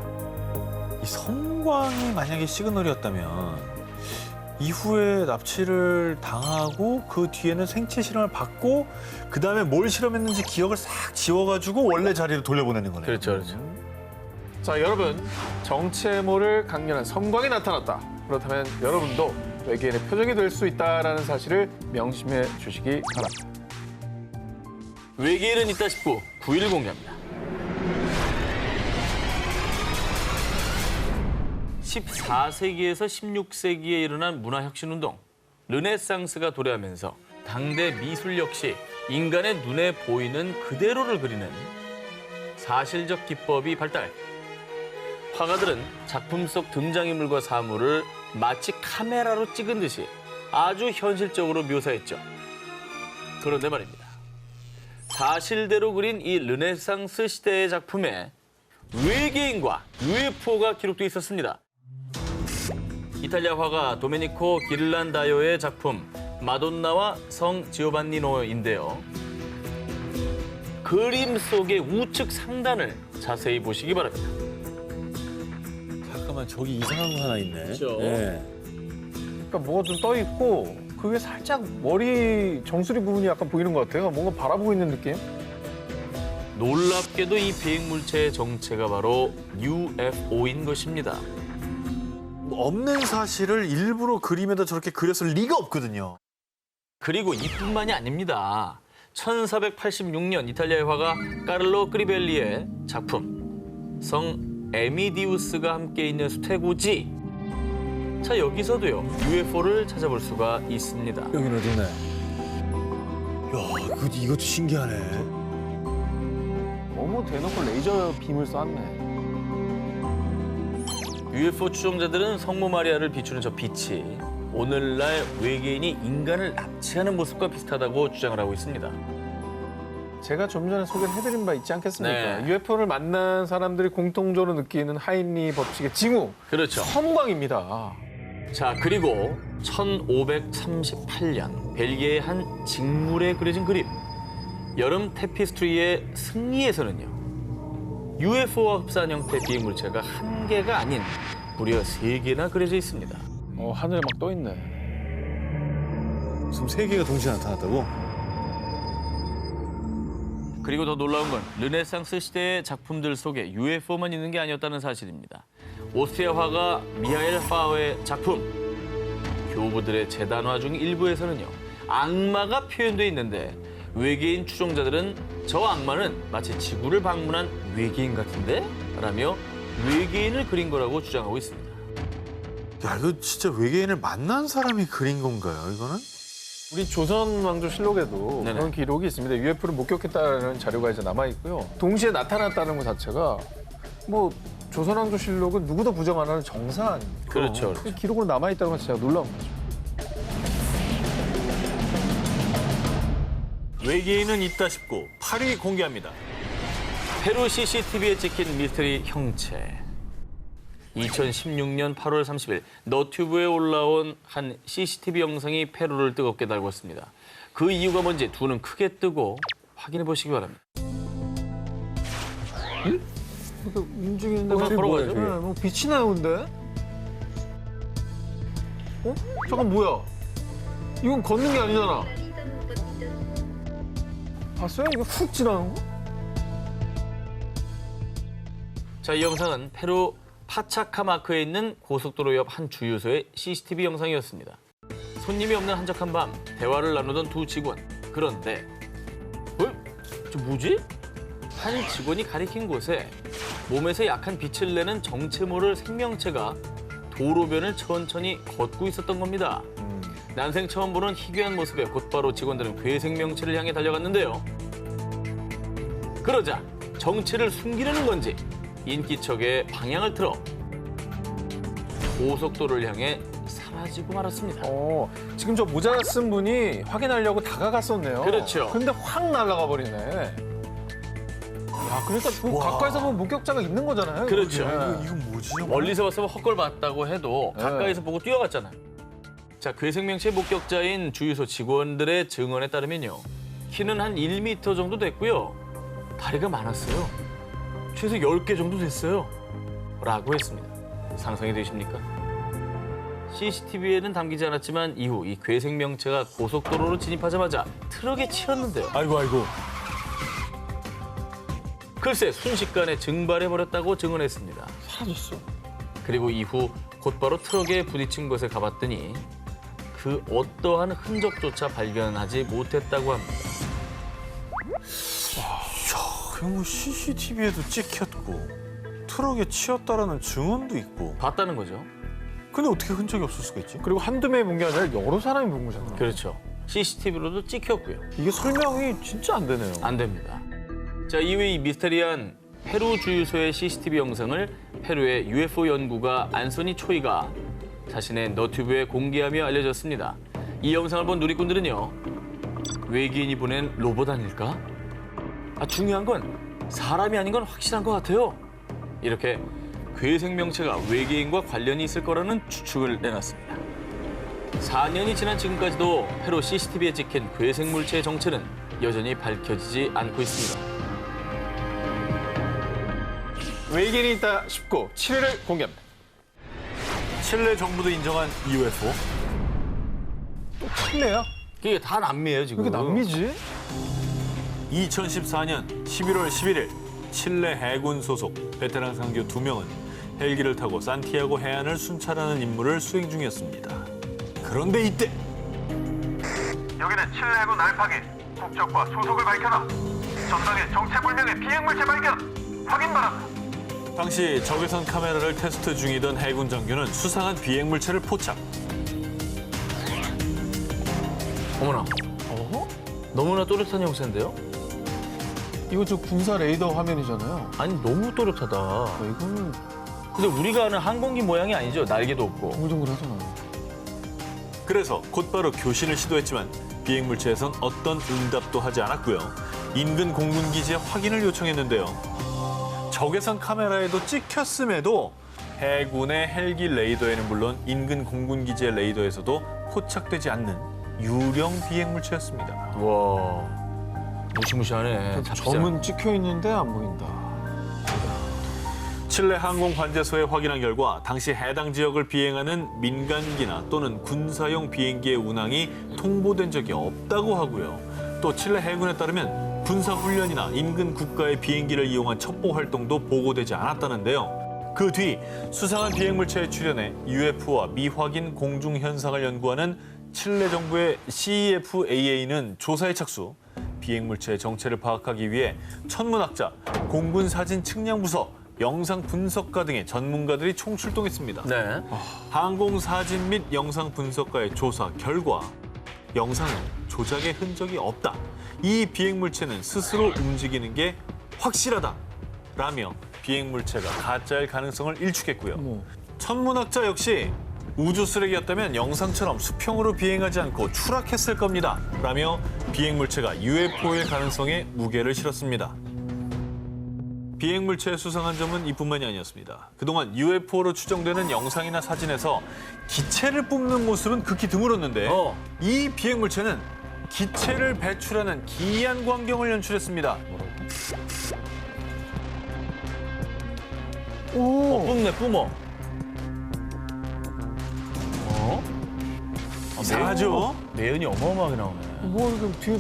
이 성광이 만약에 시그널이었다면 이후에 납치를 당하고 그 뒤에는 생체 실험을 받고 그 다음에 뭘 실험했는지 기억을 싹 지워가지고 원래 자리로 돌려보내는 거네요. 그렇죠. 자, 여러분, 정체 모를 강렬한 섬광이 나타났다. 그렇다면 여러분도 외계인의 표적이 될 수 있다는 사실을 명심해 주시기 바랍니다. 외계인은 있다 싶고 9일 공개합니다. 14세기에서 16세기에 일어난 문화혁신운동, 르네상스가 도래하면서 당대 미술 역시 인간의 눈에 보이는 그대로를 그리는 사실적 기법이 발달. 화가들은 작품 속 등장인물과 사물을 마치 카메라로 찍은 듯이 아주 현실적으로 묘사했죠. 그런데 말입니다. 사실대로 그린 이 르네상스 시대의 작품에 외계인과 UFO가 기록돼 있었습니다. 이탈리아 화가 도메니코 기를란다요의 작품 마돈나와 성 지오반니노인데요. 그림 속의 우측 상단을 자세히 보시기 바랍니다. 잠깐만, 저기 이상한 거 하나 있네. 그렇죠. 네. 그러니까 뭐가 좀 떠 있고 그게 살짝 머리 정수리 부분이 약간 보이는 것 같아요. 뭔가 바라보고 있는 느낌? 놀랍게도 이 비행물체의 정체가 바로 UFO인 것입니다. 없는 사실을 일부러 그림에다 저렇게 그렸을 리가 없거든요. 그리고 이뿐만이 아닙니다. 1486년 이탈리아의 화가 까를로 크리벨리의 작품 성 에미디우스가 함께 있는 수태고지. 자, 여기서도요 UFO를 찾아볼 수가 있습니다. 여기는 어디네? 야, 이것도 신기하네. 너무 대놓고 레이저 빔을 쐈네. UFO 추종자들은 성모 마리아를 비추는 저 빛이 오늘날 외계인이 인간을 납치하는 모습과 비슷하다고 주장을 하고 있습니다. 제가 좀 전에 소개해드린 바 있지 않겠습니까? 네. UFO를 만난 사람들이 공통적으로 느끼는 하인리 법칙의 징후. 그렇죠. 섬광입니다. 자, 그리고 1538년 벨기에의 한 직물에 그려진 그림. 여름 테피스트리의 승리에서는요. UFO와 흡사한 형태의 비행물체가 한 개가 아닌 무려 3개나 그려져 있습니다. 하늘에 막 떠 있네. 지금 3개가 동시에 나타났다고? 그리고 더 놀라운 건 르네상스 시대의 작품들 속에 UFO만 있는 게 아니었다는 사실입니다. 오스트리아 화가 미하엘 파흐의 작품 교부들의 재단화 중 일부에서는요. 악마가 표현돼 있는데 외계인 추종자들은 저 악마는 마치 지구를 방문한 외계인 같은데? 라며 외계인을 그린 거라고 주장하고 있습니다. 야, 이거 진짜 외계인을 만난 사람이 그린 건가요, 이거는? 우리 조선 왕조 실록에도 네네. 그런 기록이 있습니다. UFO를 목격했다는 자료가 이제 남아 있고요. 동시에 나타났다는 것 자체가 뭐 조선 왕조 실록은 누구도 부정 안 하는 정사안. 그렇죠. 기록으로 남아 있다는 건 진짜 놀라운 거죠. 외계인은 있다 싶고 8위 공개합니다. 페루 CCTV에 찍힌 미스터리 형체. 2016년 8월 30일 너튜브에 올라온 한 CCTV 영상이 페루를 뜨겁게 달궜습니다. 그 이유가 뭔지 두 눈 크게 뜨고 확인해 보시기 바랍니다. 응? 움직이는데 바로 가죠. 뭐 빛이 나오는데? 잠깐 뭐야? 이건 걷는 게 아니잖아. 봤어요? 이거 훅 지나는 거? 자, 이 영상은 페루 파차카마크에 있는 고속도로 옆 한 주유소의 CCTV 영상이었습니다. 손님이 없는 한적한 밤, 대화를 나누던 두 직원. 그런데 저 뭐지? 한 직원이 가리킨 곳에 몸에서 약한 빛을 내는 정체 모를 생명체가 도로변을 천천히 걷고 있었던 겁니다. 난생 처음 보는 희귀한 모습에 곧바로 직원들은 괴생명체를 향해 달려갔는데요. 그러자 정체를 숨기려는 건지 인기척에 방향을 틀어 고속도로를 향해 사라지고 말았습니다. 지금 저 모자 쓴 분이 확인하려고 다가갔었네요. 그렇죠. 근데 확 날아가 버리네. 야, 그러니까 그 가까이서 보면 목격자가 있는 거잖아요. 그렇죠. 이건 뭐지? 멀리서 봤으면 헛걸 봤다고 해도 가까이서 보고 뛰어갔잖아요. 자, 괴생명체 목격자인 주유소 직원들의 증언에 따르면요. 키는 한 1m 정도 됐고요. 다리가 많았어요. 최소 10개 정도 됐어요. 라고 했습니다. 상상이 되십니까? CCTV에는 담기지 않았지만 이후 이 괴생명체가 고속도로로 진입하자마자 트럭에 치였는데요. 아이고. 글쎄 순식간에 증발해버렸다고 증언했습니다. 사라졌어. 그리고 이후 곧바로 트럭에 부딪힌 곳에 가봤더니 그 어떠한 흔적조차 발견하지 못했다고 합니다. 야, 뭐 CCTV에도 찍혔고 트럭에 치였다라는 증언도 있고 봤다는 거죠. 근데 어떻게 흔적이 없을 수가 있지? 그리고 한두 명이 본 게 아니라 여러 사람이 본 거잖아. 그렇죠. CCTV로도 찍혔고요. 이게 설명이 진짜 안 되네요. 안 됩니다. 자, 이후에 이 미스테리한 페루 주유소의 CCTV 영상을 페루의 UFO 연구가 안소니 초이가 자신의 너튜브에 공개하며 알려졌습니다. 이 영상을 본 누리꾼들은요. 외계인이 보낸 로봇 아닐까? 중요한 건 사람이 아닌 건 확실한 것 같아요. 이렇게 괴생명체가 외계인과 관련이 있을 거라는 추측을 내놨습니다. 4년이 지난 지금까지도 페루 CCTV에 찍힌 괴생물체의 정체는 여전히 밝혀지지 않고 있습니다. 외계인이 있다 싶고 7위를 공개합니다. 칠레 정부도 인정한 UFO. 또 칠레야? 이게 다 남미예요, 지금. 왜 이렇게 남미지? 2014년 11월 11일 칠레 해군 소속 베테랑 상교 2명은 헬기를 타고 산티아고 해안을 순찰하는 임무를 수행 중이었습니다. 그런데 이때 여기는 칠레 해군 알파기. 국적과 소속을 밝혀라. 전방에 정체불명의 비행물체 발견. 확인 바란다. 당시 적외선 카메라를 테스트 중이던 해군 장교는 수상한 비행물체를 포착. 어머나. 너무나 또렷한 형체인데요? 이거 저 군사 레이더 화면이잖아요. 아니, 너무 또렷하다. 이거는 근데 우리가 아는 항공기 모양이 아니죠. 날개도 없고. 둥글둥글하잖아. 그래서 곧바로 교신을 시도했지만 비행 물체에선 어떤 응답도 하지 않았고요. 인근 공군 기지에 확인을 요청했는데요. 적외선 카메라에도 찍혔음에도 해군의 헬기 레이더에는 물론 인근 공군 기지의 레이더에서도 포착되지 않는 유령 비행 물체였습니다. 와, 무시무시하네. 점은 찍혀 있는데 안 보인다. 칠레 항공관제소에 확인한 결과 당시 해당 지역을 비행하는 민간기나 또는 군사용 비행기의 운항이 통보된 적이 없다고 하고요. 또 칠레 해군에 따르면 군사훈련이나 인근 국가의 비행기를 이용한 첩보 활동도 보고되지 않았다는데요. 그 뒤 수상한 비행물체에 출연해 UFO와 미확인 공중 현상을 연구하는 칠레 정부의 CEFAA는 조사에 착수, 비행물체의 정체를 파악하기 위해 천문학자, 공군사진측량부서, 영상 분석가 등의 전문가들이 총출동했습니다. 네. 항공사진 및 영상 분석가의 조사 결과 영상은 조작의 흔적이 없다. 이 비행물체는 스스로 움직이는 게 확실하다라며 비행물체가 가짜일 가능성을 일축했고요. 천문학자 역시 우주 쓰레기였다면 영상처럼 수평으로 비행하지 않고 추락했을 겁니다. 라며 비행물체가 UFO일 가능성에 무게를 실었습니다. 비행물체의 수상한 점은 이뿐만이 아니었습니다. 그동안 UFO로 추정되는 영상이나 사진에서 기체를 뿜는 모습은 극히 드물었는데 이 비행물체는 기체를 배출하는 기이한 광경을 연출했습니다. 뿜네, 뿜어. 이상하죠? 내연이 어마어마하게 나오네. 뭐 이렇게 뒤에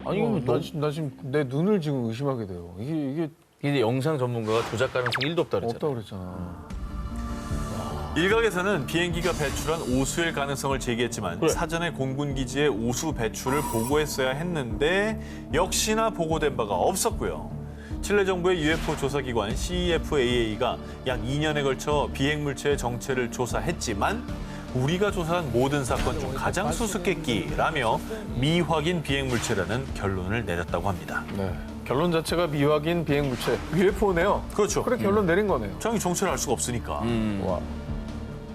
아니, 나 지금 내 눈을 지금 의심하게 돼요. 이게 근데 영상 전문가가 조작 가능성 1도 없다 그랬잖아. 없다 그랬잖아. 일각에서는 비행기가 배출한 오수일 가능성을 제기했지만 사전에 공군기지의 오수 배출을 보고했어야 했는데 역시나 보고된 바가 없었고요. 칠레 정부의 UFO 조사기관 CEFAA가 약 2년에 걸쳐 비행물체의 정체를 조사했지만 우리가 조사한 모든 사건 중 가장 수수께끼라며 미확인 비행물체라는 결론을 내렸다고 합니다. 네. 결론 자체가 미확인 비행물체 UFO네요. 그렇죠. 그래 결론 내린 거네요. 정확히 정체를 알 수가 없으니까.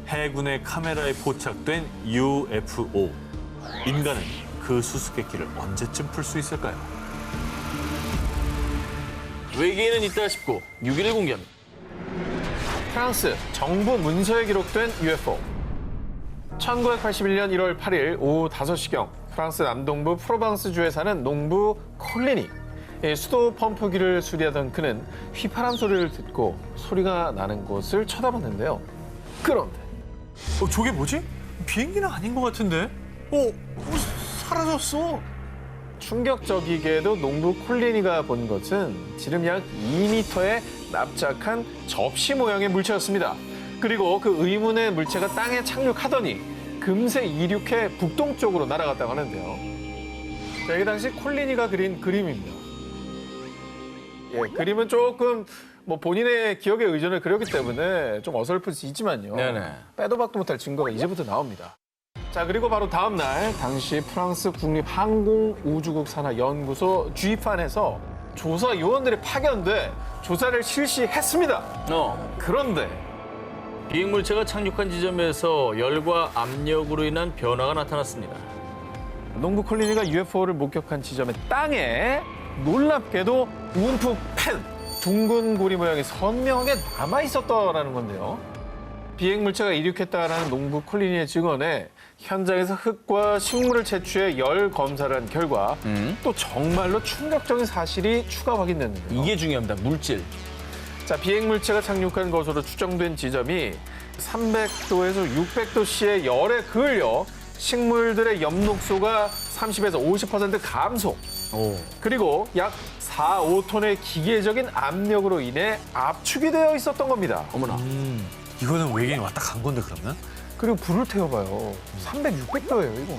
해군의 카메라에 포착된 UFO. 인간은 그 수수께끼를 언제쯤 풀 수 있을까요? 외계인은 있다 싶고 6일 공개합니다. 프랑스 정부 문서에 기록된 UFO. 1981년 1월 8일 오후 5시경 프랑스 남동부 프로방스주에 사는 농부 콜린이 수도 펌프기를 수리하던 그는 휘파람 소리를 듣고 소리가 나는 곳을 쳐다봤는데요. 그런데 저게 뭐지? 비행기는 아닌 것 같은데? 사라졌어. 충격적이게도 농부 콜린이가 본 것은 지름 약 2m의 납작한 접시 모양의 물체였습니다. 그리고 그 의문의 물체가 땅에 착륙하더니 금세 이륙해 북동쪽으로 날아갔다고 하는데요. 자, 이게 당시 콜린이가 그린 그림입니다. 그림은 조금 뭐 본인의 기억에 의존을 그렸기 때문에 좀 어설플 수 있지만요. 빼도 박도 못할 증거가 이제부터 나옵니다. 자, 그리고 바로 다음 날 당시 프랑스 국립항공우주국 산하연구소 GIFAN에서 조사 요원들이 파견돼 조사를 실시했습니다. 그런데 비행물체가 착륙한 지점에서 열과 압력으로 인한 변화가 나타났습니다. 농부 콜린이가 UFO를 목격한 지점의 땅에 놀랍게도 움프 펜, 둥근 고리 모양이 선명하게 남아있었다라는 건데요. 비행물체가 이륙했다라는 농부 콜린이의 증언에 현장에서 흙과 식물을 채취해 열 검사를 한 결과 또 정말로 충격적인 사실이 추가 확인됐는데요. 이게 중요합니다. 물질. 자, 비행물체가 착륙한 것으로 추정된 지점이 300도에서 600도씨의 열에 그을려 식물들의 엽록소가 30에서 50% 감소. 그리고 약 4, 5톤의 기계적인 압력으로 인해 압축이 되어 있었던 겁니다. 어머나. 이거는 외계인이 왔다 간 건데 그러면? 그리고 불을 태워봐요. 300, 600도예요, 이거.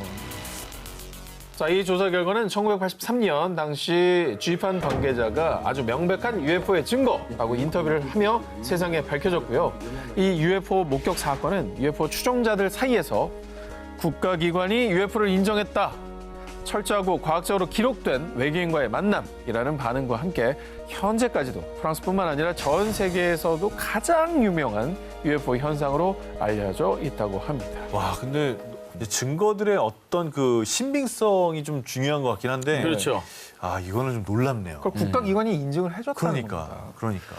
자, 이 조사 결과는 1983년 당시 GIFAN 관계자가 아주 명백한 UFO의 증거라고 인터뷰를 하며 세상에 밝혀졌고요. 이 UFO 목격 사건은 UFO 추종자들 사이에서 국가기관이 UFO를 인정했다, 철저하고 과학적으로 기록된 외계인과의 만남이라는 반응과 함께 현재까지도 프랑스뿐만 아니라 전 세계에서도 가장 유명한 UFO 현상으로 알려져 있다고 합니다. 와, 근데 이제 증거들의 어떤 그 신빙성이 좀 중요한 것 같긴 한데. 그렇죠. 아, 이거는 좀 놀랍네요. 그걸 국가기관이 인증을 해줬다는 겁니다. 그러니까.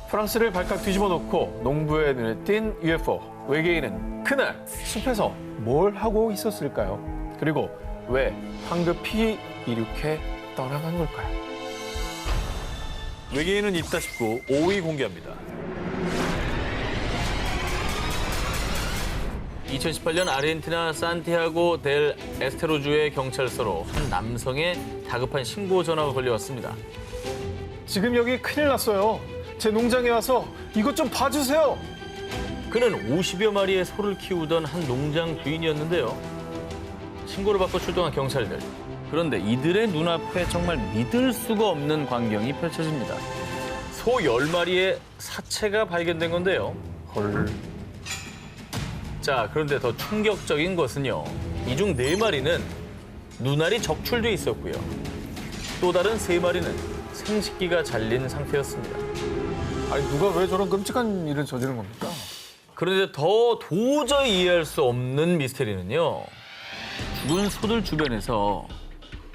프랑스를 발칵 뒤집어 놓고 농부의 눈에 띈 UFO. 외계인은 그날 숲에서 뭘 하고 있었을까요? 그리고 왜 황급히 이륙해 떠나간 걸까요? 외계인은 있다 싶고 5위 공개합니다. 2018년 아르헨티나 산티아고 델 에스테로주의 경찰서로 한 남성의 다급한 신고 전화가 걸려왔습니다. 지금 여기 큰일 났어요. 제 농장에 와서 이것 좀 봐주세요. 그는 50여 마리의 소를 키우던 한 농장 주인이었는데요. 신고를 받고 출동한 경찰들. 그런데 이들의 눈앞에 정말 믿을 수가 없는 광경이 펼쳐집니다. 소 10마리의 사체가 발견된 건데요. 헐. 자, 그런데 더 충격적인 것은요. 이 중 4마리는 눈알이 적출돼 있었고요. 또 다른 3마리는 생식기가 잘린 상태였습니다. 아니 누가 왜 저런 끔찍한 일을 저지른 겁니까? 그런데 더 도저히 이해할 수 없는 미스테리는요. 죽은 소들 주변에서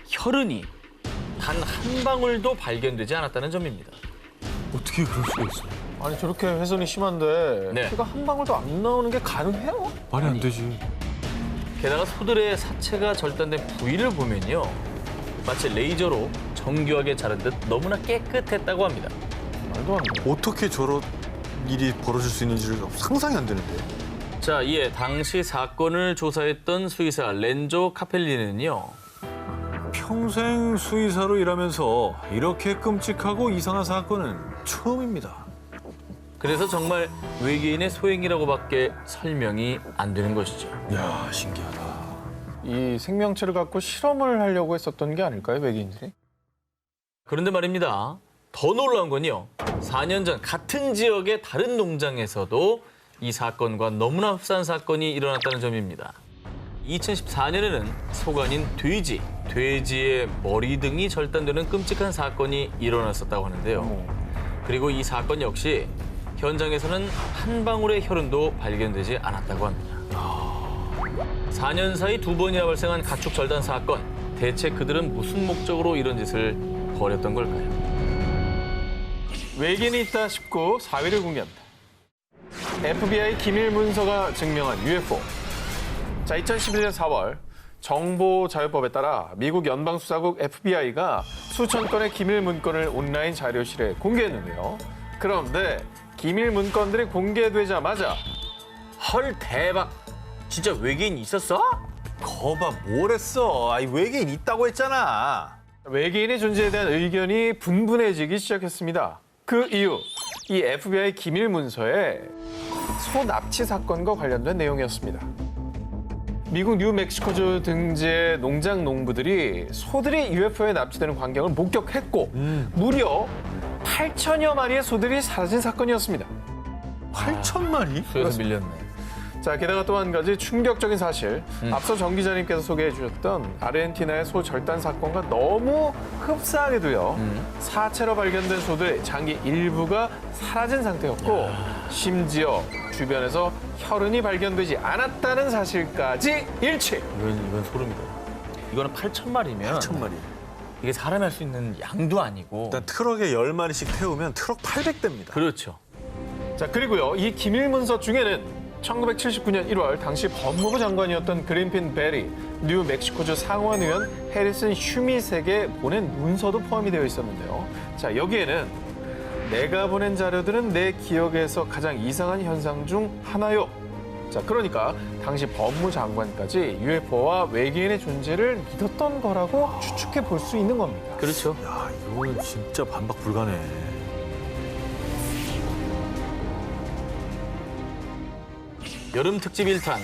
혈흔이 단 한 방울도 발견되지 않았다는 점입니다. 어떻게 그럴 수가 있어요? 아니 저렇게 훼손이 심한데 네. 피가 한 방울도 안 나오는 게 가능해요? 말이 안 되지. 게다가 소들의 사체가 절단된 부위를 보면요. 마치 레이저로 정교하게 자른 듯 너무나 깨끗했다고 합니다. 말도 안 돼. 어떻게 저런 일이 벌어질 수 있는지를 상상이 안 되는데. 자, 이에 당시 사건을 조사했던 수의사 렌조 카펠리는요. 평생 수의사로 일하면서 이렇게 끔찍하고 이상한 사건은 처음입니다. 그래서 정말 외계인의 소행이라고밖에 설명이 안 되는 것이죠. 야, 신기하다. 이 생명체를 갖고 실험을 하려고 했었던 게 아닐까요, 외계인들이? 그런데 말입니다. 더 놀라운 건요. 4년 전 같은 지역의 다른 농장에서도 이 사건과 너무나 흡사한 사건이 일어났다는 점입니다. 2014년에는 소가 아닌 돼지의 머리 등이 절단되는 끔찍한 사건이 일어났었다고 하는데요. 그리고 이 사건 역시 현장에서는 한 방울의 혈흔도 발견되지 않았다고 합니다. 4년 사이 2번이나 발생한 가축 절단 사건. 대체 그들은 무슨 목적으로 이런 짓을 벌였던 걸까요? 외계인이 있다 싶고 4위를 공개합니다. FBI 기밀 문서가 증명한 UFO. 자, 2011년 4월 정보자유법에 따라 미국 연방수사국 FBI가 수천 건의 기밀 문건을 온라인 자료실에 공개했는데요. 그런데 기밀 문건들이 공개되자마자 헐 대박! 진짜 외계인 있었어? 거봐, 뭘 했어? 아이, 외계인 있다고 했잖아. 외계인의 존재에 대한 의견이 분분해지기 시작했습니다. 그 이유, 이 FBI 기밀 문서에 소 납치 사건과 관련된 내용이었습니다. 미국 뉴멕시코주 등지의 농장 농부들이 소들이 UFO에 납치되는 광경을 목격했고 무려 8천여 마리의 소들이 사라진 사건이었습니다. 8,000마리? 수에서 밀렸네. 자, 게다가 또 한 가지 충격적인 사실. 앞서 정 기자님께서 소개해 주셨던 아르헨티나의 소 절단 사건과 너무 흡사하게도요. 사체로 발견된 소들의 장기 일부가 사라진 상태였고 심지어 주변에서 혈흔이 발견되지 않았다는 사실까지 일치. 이건 소름이다. 이거는 8,000마리면 8,000마리. 이게 사람이 할 수 있는 양도 아니고. 일단 트럭에 10마리씩 태우면 트럭 800대입니다. 그렇죠. 자, 그리고요. 이 기밀 문서 중에는 1979년 1월 당시 법무부 장관이었던 그린핀 베리, 뉴멕시코주 상원의원 해리슨 슈밋에게 보낸 문서도 포함이 되어 있었는데요. 자, 여기에는 내가 보낸 자료들은 내 기억에서 가장 이상한 현상 중 하나요. 자, 그러니까 당시 법무장관까지 UFO와 외계인의 존재를 믿었던 거라고 추측해 볼 수 있는 겁니다. 그렇죠. 야, 이거는 진짜 반박 불가네. 여름 특집 1탄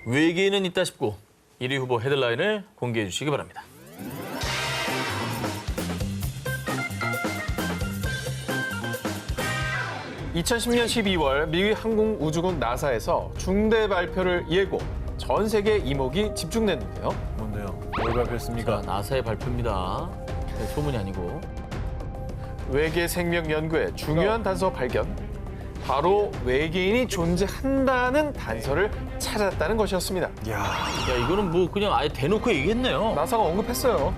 외계인은 있다 싶고 1위 후보 헤드라인을 공개해 주시기 바랍니다. (2010년 12월) 미국 항공우주국 나사에서 중대 발표를 예고, 전 세계 이목이 집중됐는데요. 뭔데요? 뭘 발표했습니까? 나사의 발표입니다. 소문이 아니고. 외계 생명 연구의 중요한 단서 발견. 바로 외계인이 존재한다는 단서를 찾았다는 것이었습니다. 야, 이거는 뭐 그냥 아예 대놓고 얘기했네요. 나사가 언급했어요.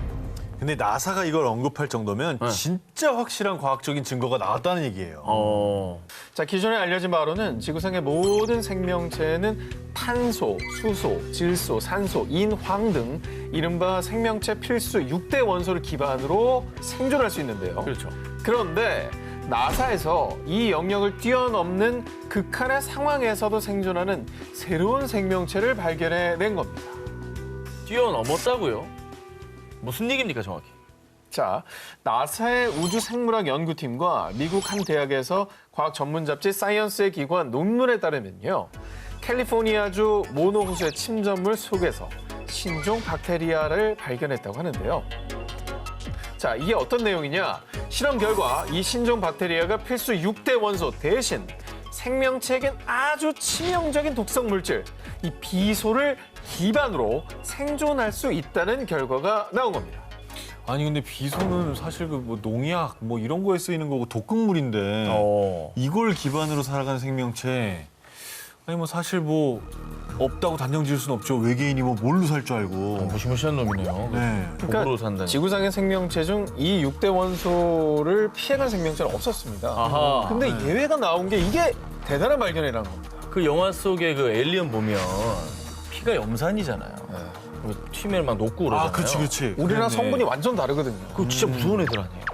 근데 나사가 이걸 언급할 정도면 진짜 확실한 과학적인 증거가 나왔다는 얘기예요. 자, 기존에 알려진 바로는 지구상의 모든 생명체는 탄소, 수소, 질소, 산소, 인, 황 등 이른바 생명체 필수 6대 원소를 기반으로 생존할 수 있는데요. 그렇죠. 그런데 나사에서 이 영역을 뛰어넘는 극한의 상황에서도 생존하는 새로운 생명체를 발견해낸 겁니다. 뛰어넘었다고요? 무슨 얘기입니까 정확히? 자, 나사의 우주생물학 연구팀과 미국 한 대학에서 과학 전문 잡지 사이언스에 기고한 논문에 따르면요. 캘리포니아주 모노 호수의 침전물 속에서 신종 박테리아를 발견했다고 하는데요. 자, 이게 어떤 내용이냐? 실험 결과 이 신종 박테리아가 필수 6대 원소 대신 생명체에겐 아주 치명적인 독성 물질, 이 비소를 기반으로 생존할 수 있다는 결과가 나온 겁니다. 아니 근데 비소는 사실 그 뭐 농약 뭐 이런 거에 쓰이는 거고 독극물인데 이걸 기반으로 살아가는 생명체 아니 뭐 사실 뭐 없다고 단정 지을 수는 없죠. 외계인이 뭐 뭘로 살 줄 알고. 무시무시한 놈이네요. 네. 그러니까 산다니. 지구상의 생명체 중 이 6대 원소를 피해간 생명체는 없었습니다. 아하. 근데 예외가 나온 게 이게 대단한 발견이라는 겁니다. 그 영화 속의 그 에일리언 보면 피가 염산이잖아요. 튀면 막 녹고 그러잖아요. 그렇지. 우리랑 성분이 완전 다르거든요. 그거 진짜 무서운 애들 아니에요?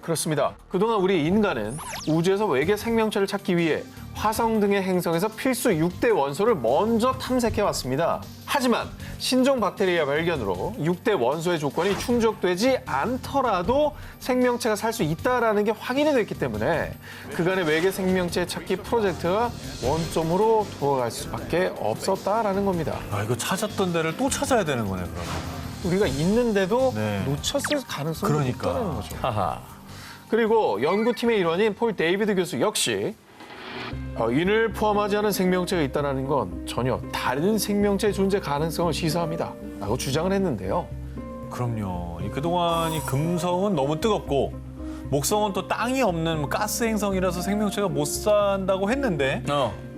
그렇습니다. 그동안 우리 인간은 우주에서 외계 생명체를 찾기 위해 화성 등의 행성에서 필수 6대 원소를 먼저 탐색해왔습니다. 하지만 신종 박테리아 발견으로 6대 원소의 조건이 충족되지 않더라도 생명체가 살 수 있다는 게 확인이 됐기 때문에 그간의 외계 생명체 찾기 프로젝트가 원점으로 돌아갈 수밖에 없었다라는 겁니다. 아 이거 찾았던 데를 또 찾아야 되는 거네 그러면. 우리가 있는데도 놓쳤을 가능성이 있다는 거죠. 하하. 그리고 연구팀의 일원인 폴 데이비드 교수 역시 인을 포함하지 않은 생명체가 있다는 건 전혀 다른 생명체의 존재 가능성을 시사합니다. 라고 주장을 했는데요. 그럼요. 그동안 이 금성은 너무 뜨겁고 목성은 또 땅이 없는 뭐 가스 행성이라서 생명체가 못 산다고 했는데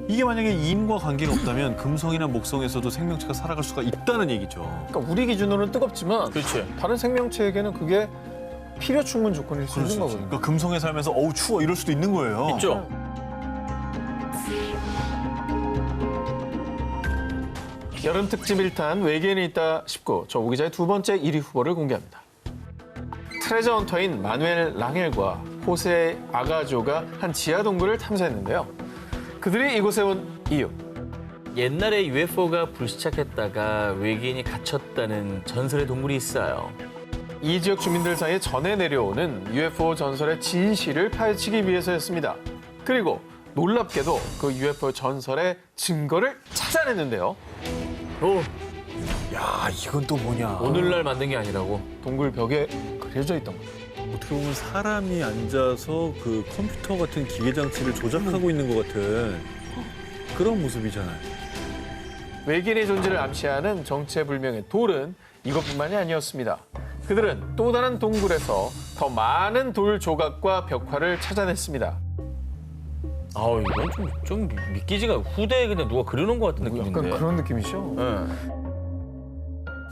이게 만약에 인과 관계가 없다면 금성이나 목성에서도 생명체가 살아갈 수가 있다는 얘기죠. 그러니까 우리 기준으로는 뜨겁지만 다른 생명체에게는 그게 필요 충분 조건일 수 있는 거거든요. 그러니까 금성에 살면서 어우 추워 이럴 수도 있는 거예요. 있죠. 여름 특집 1탄 외계인이 있다 싶고 저 오 기자의 두 번째 1위 후보를 공개합니다. 트레저 헌터인 마누엘 랑헬과 호세 아가조가 한 지하 동굴을 탐사했는데요. 그들이 이곳에 온 이유. 옛날에 UFO가 불시착했다가 외계인이 갇혔다는 전설의 동굴이 있어요. 이 지역 주민들 사이에 전해 내려오는 UFO 전설의 진실을 파헤치기 위해서였습니다. 그리고 놀랍게도 그 UFO 전설의 증거를 찾아냈는데요. 야 이건 또 뭐냐. 오늘날 만든 게 아니라고. 동굴 벽에 그려져 있던 거예요. 어떻게 보면 사람이 앉아서 그 컴퓨터 같은 기계 장치를 조작하고 있는 것 같은 그런 모습이잖아요. 외계인의 존재를 암시하는 정체불명의 돌은 이것뿐만이 아니었습니다. 그들은 또 다른 동굴에서 더 많은 돌 조각과 벽화를 찾아냈습니다. 아우 이건 좀 믿기지가 후대에 그냥 누가 그려놓은 것 같은 느낌인데. 약간 그런 느낌이죠. 네.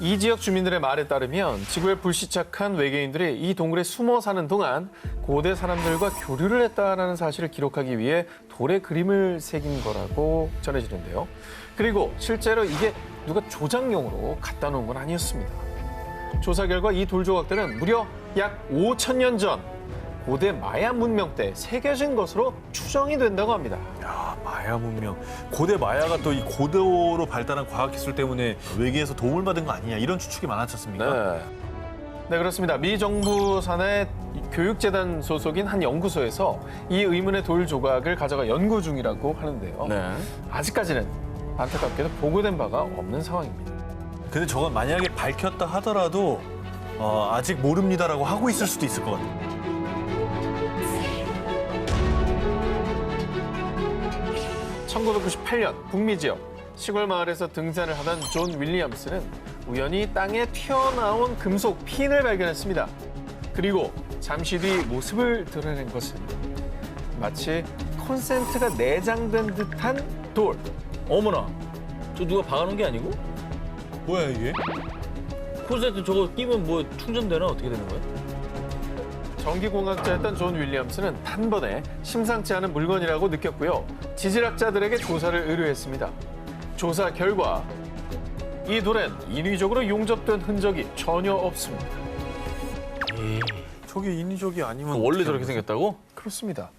이 지역 주민들의 말에 따르면 지구에 불시착한 외계인들이 이 동굴에 숨어 사는 동안 고대 사람들과 교류를 했다는 사실을 기록하기 위해 돌에 그림을 새긴 거라고 전해지는데요. 그리고 실제로 이게 누가 조작용으로 갖다 놓은 건 아니었습니다. 조사 결과 이 돌 조각들은 무려 약 5,000년 전 고대 마야 문명 때 새겨진 것으로 추정이 된다고 합니다. 야, 마야 문명. 고대 마야가 또 이 고도로 발달한 과학기술 때문에 외계에서 도움을 받은 거 아니냐 이런 추측이 많았지 않습니까? 네, 그렇습니다. 미 정부 산하의 교육재단 소속인 한 연구소에서 이 의문의 돌 조각을 가져가 연구 중이라고 하는데요. 아직까지는 안타깝게도 보고된 바가 없는 상황입니다. 근데 저건 만약에 밝혔다 하더라도 아직 모릅니다라고 하고 있을 수도 있을 것 같아요. 1998년 북미 지역 시골 마을에서 등산을 하던 존 윌리엄스는 우연히 땅에 튀어나온 금속 핀을 발견했습니다. 그리고 잠시 뒤 모습을 드러낸 것은 마치 콘센트가 내장된 듯한 돌. 어머나, 저 누가 박아놓은 게 아니고? 뭐야 이게? 콘센트 저거 끼면 뭐 충전되나 어떻게 되는 거야? 전기공학자였던 존 윌리엄스는 단번에 심상치 않은 물건이라고 느꼈고요. 지질학자들에게 조사를 의뢰했습니다. 조사 결과 이 돌엔 인위적으로 용접된 흔적이 전혀 없습니다. 저게 인위적이 아니면 원래 저렇게 생겼다고? 그렇습니다.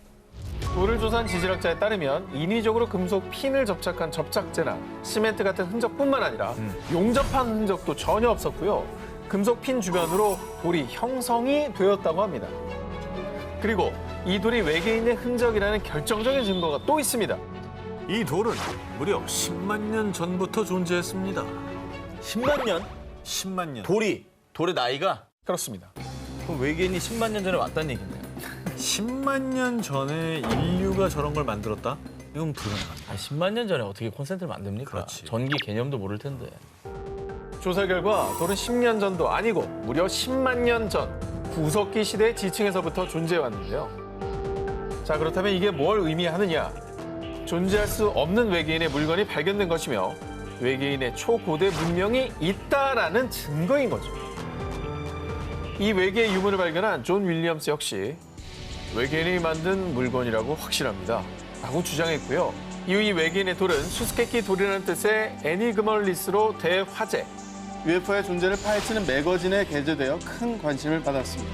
돌을 조사한 지질학자에 따르면 인위적으로 금속 핀을 접착한 접착제나 시멘트 같은 흔적뿐만 아니라 용접한 흔적도 전혀 없었고요. 금속 핀 주변으로 돌이 형성이 되었다고 합니다. 그리고 이 돌이 외계인의 흔적이라는 결정적인 증거가 또 있습니다. 이 돌은 무려 10만 년 전부터 존재했습니다. 10만 년? 10만 년. 돌의 나이가? 그렇습니다. 그럼 외계인이 10만 년 전에 왔다는 얘기네요. 10만 년 전에 인류가 저런 걸 만들었다? 이건 불가능합니다. 10만 년 전에 어떻게 콘센트를 만듭니까? 그렇지. 전기 개념도 모를 텐데. 조사 결과 돌은 10년 전도 아니고 무려 10만 년 전 구석기 시대의 지층에서부터 존재해 왔는데요. 자, 그렇다면 이게 뭘 의미하느냐? 존재할 수 없는 외계인의 물건이 발견된 것이며 외계인의 초고대 문명이 있다라는 증거인 거죠. 이 외계의 유물을 발견한 존 윌리엄스 역시 외계인이 만든 물건이라고 확신합니다. 라고 주장했고요. 이후 이 외계인의 돌은 수수께끼 돌이라는 뜻의 애니그멀리스로 대화제, UFO의 존재를 파헤치는 매거진에 게재되어 큰 관심을 받았습니다.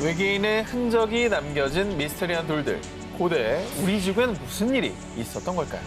외계인의 흔적이 남겨진 미스테리한 돌들. 고대 우리 지구엔 무슨 일이 있었던 걸까요?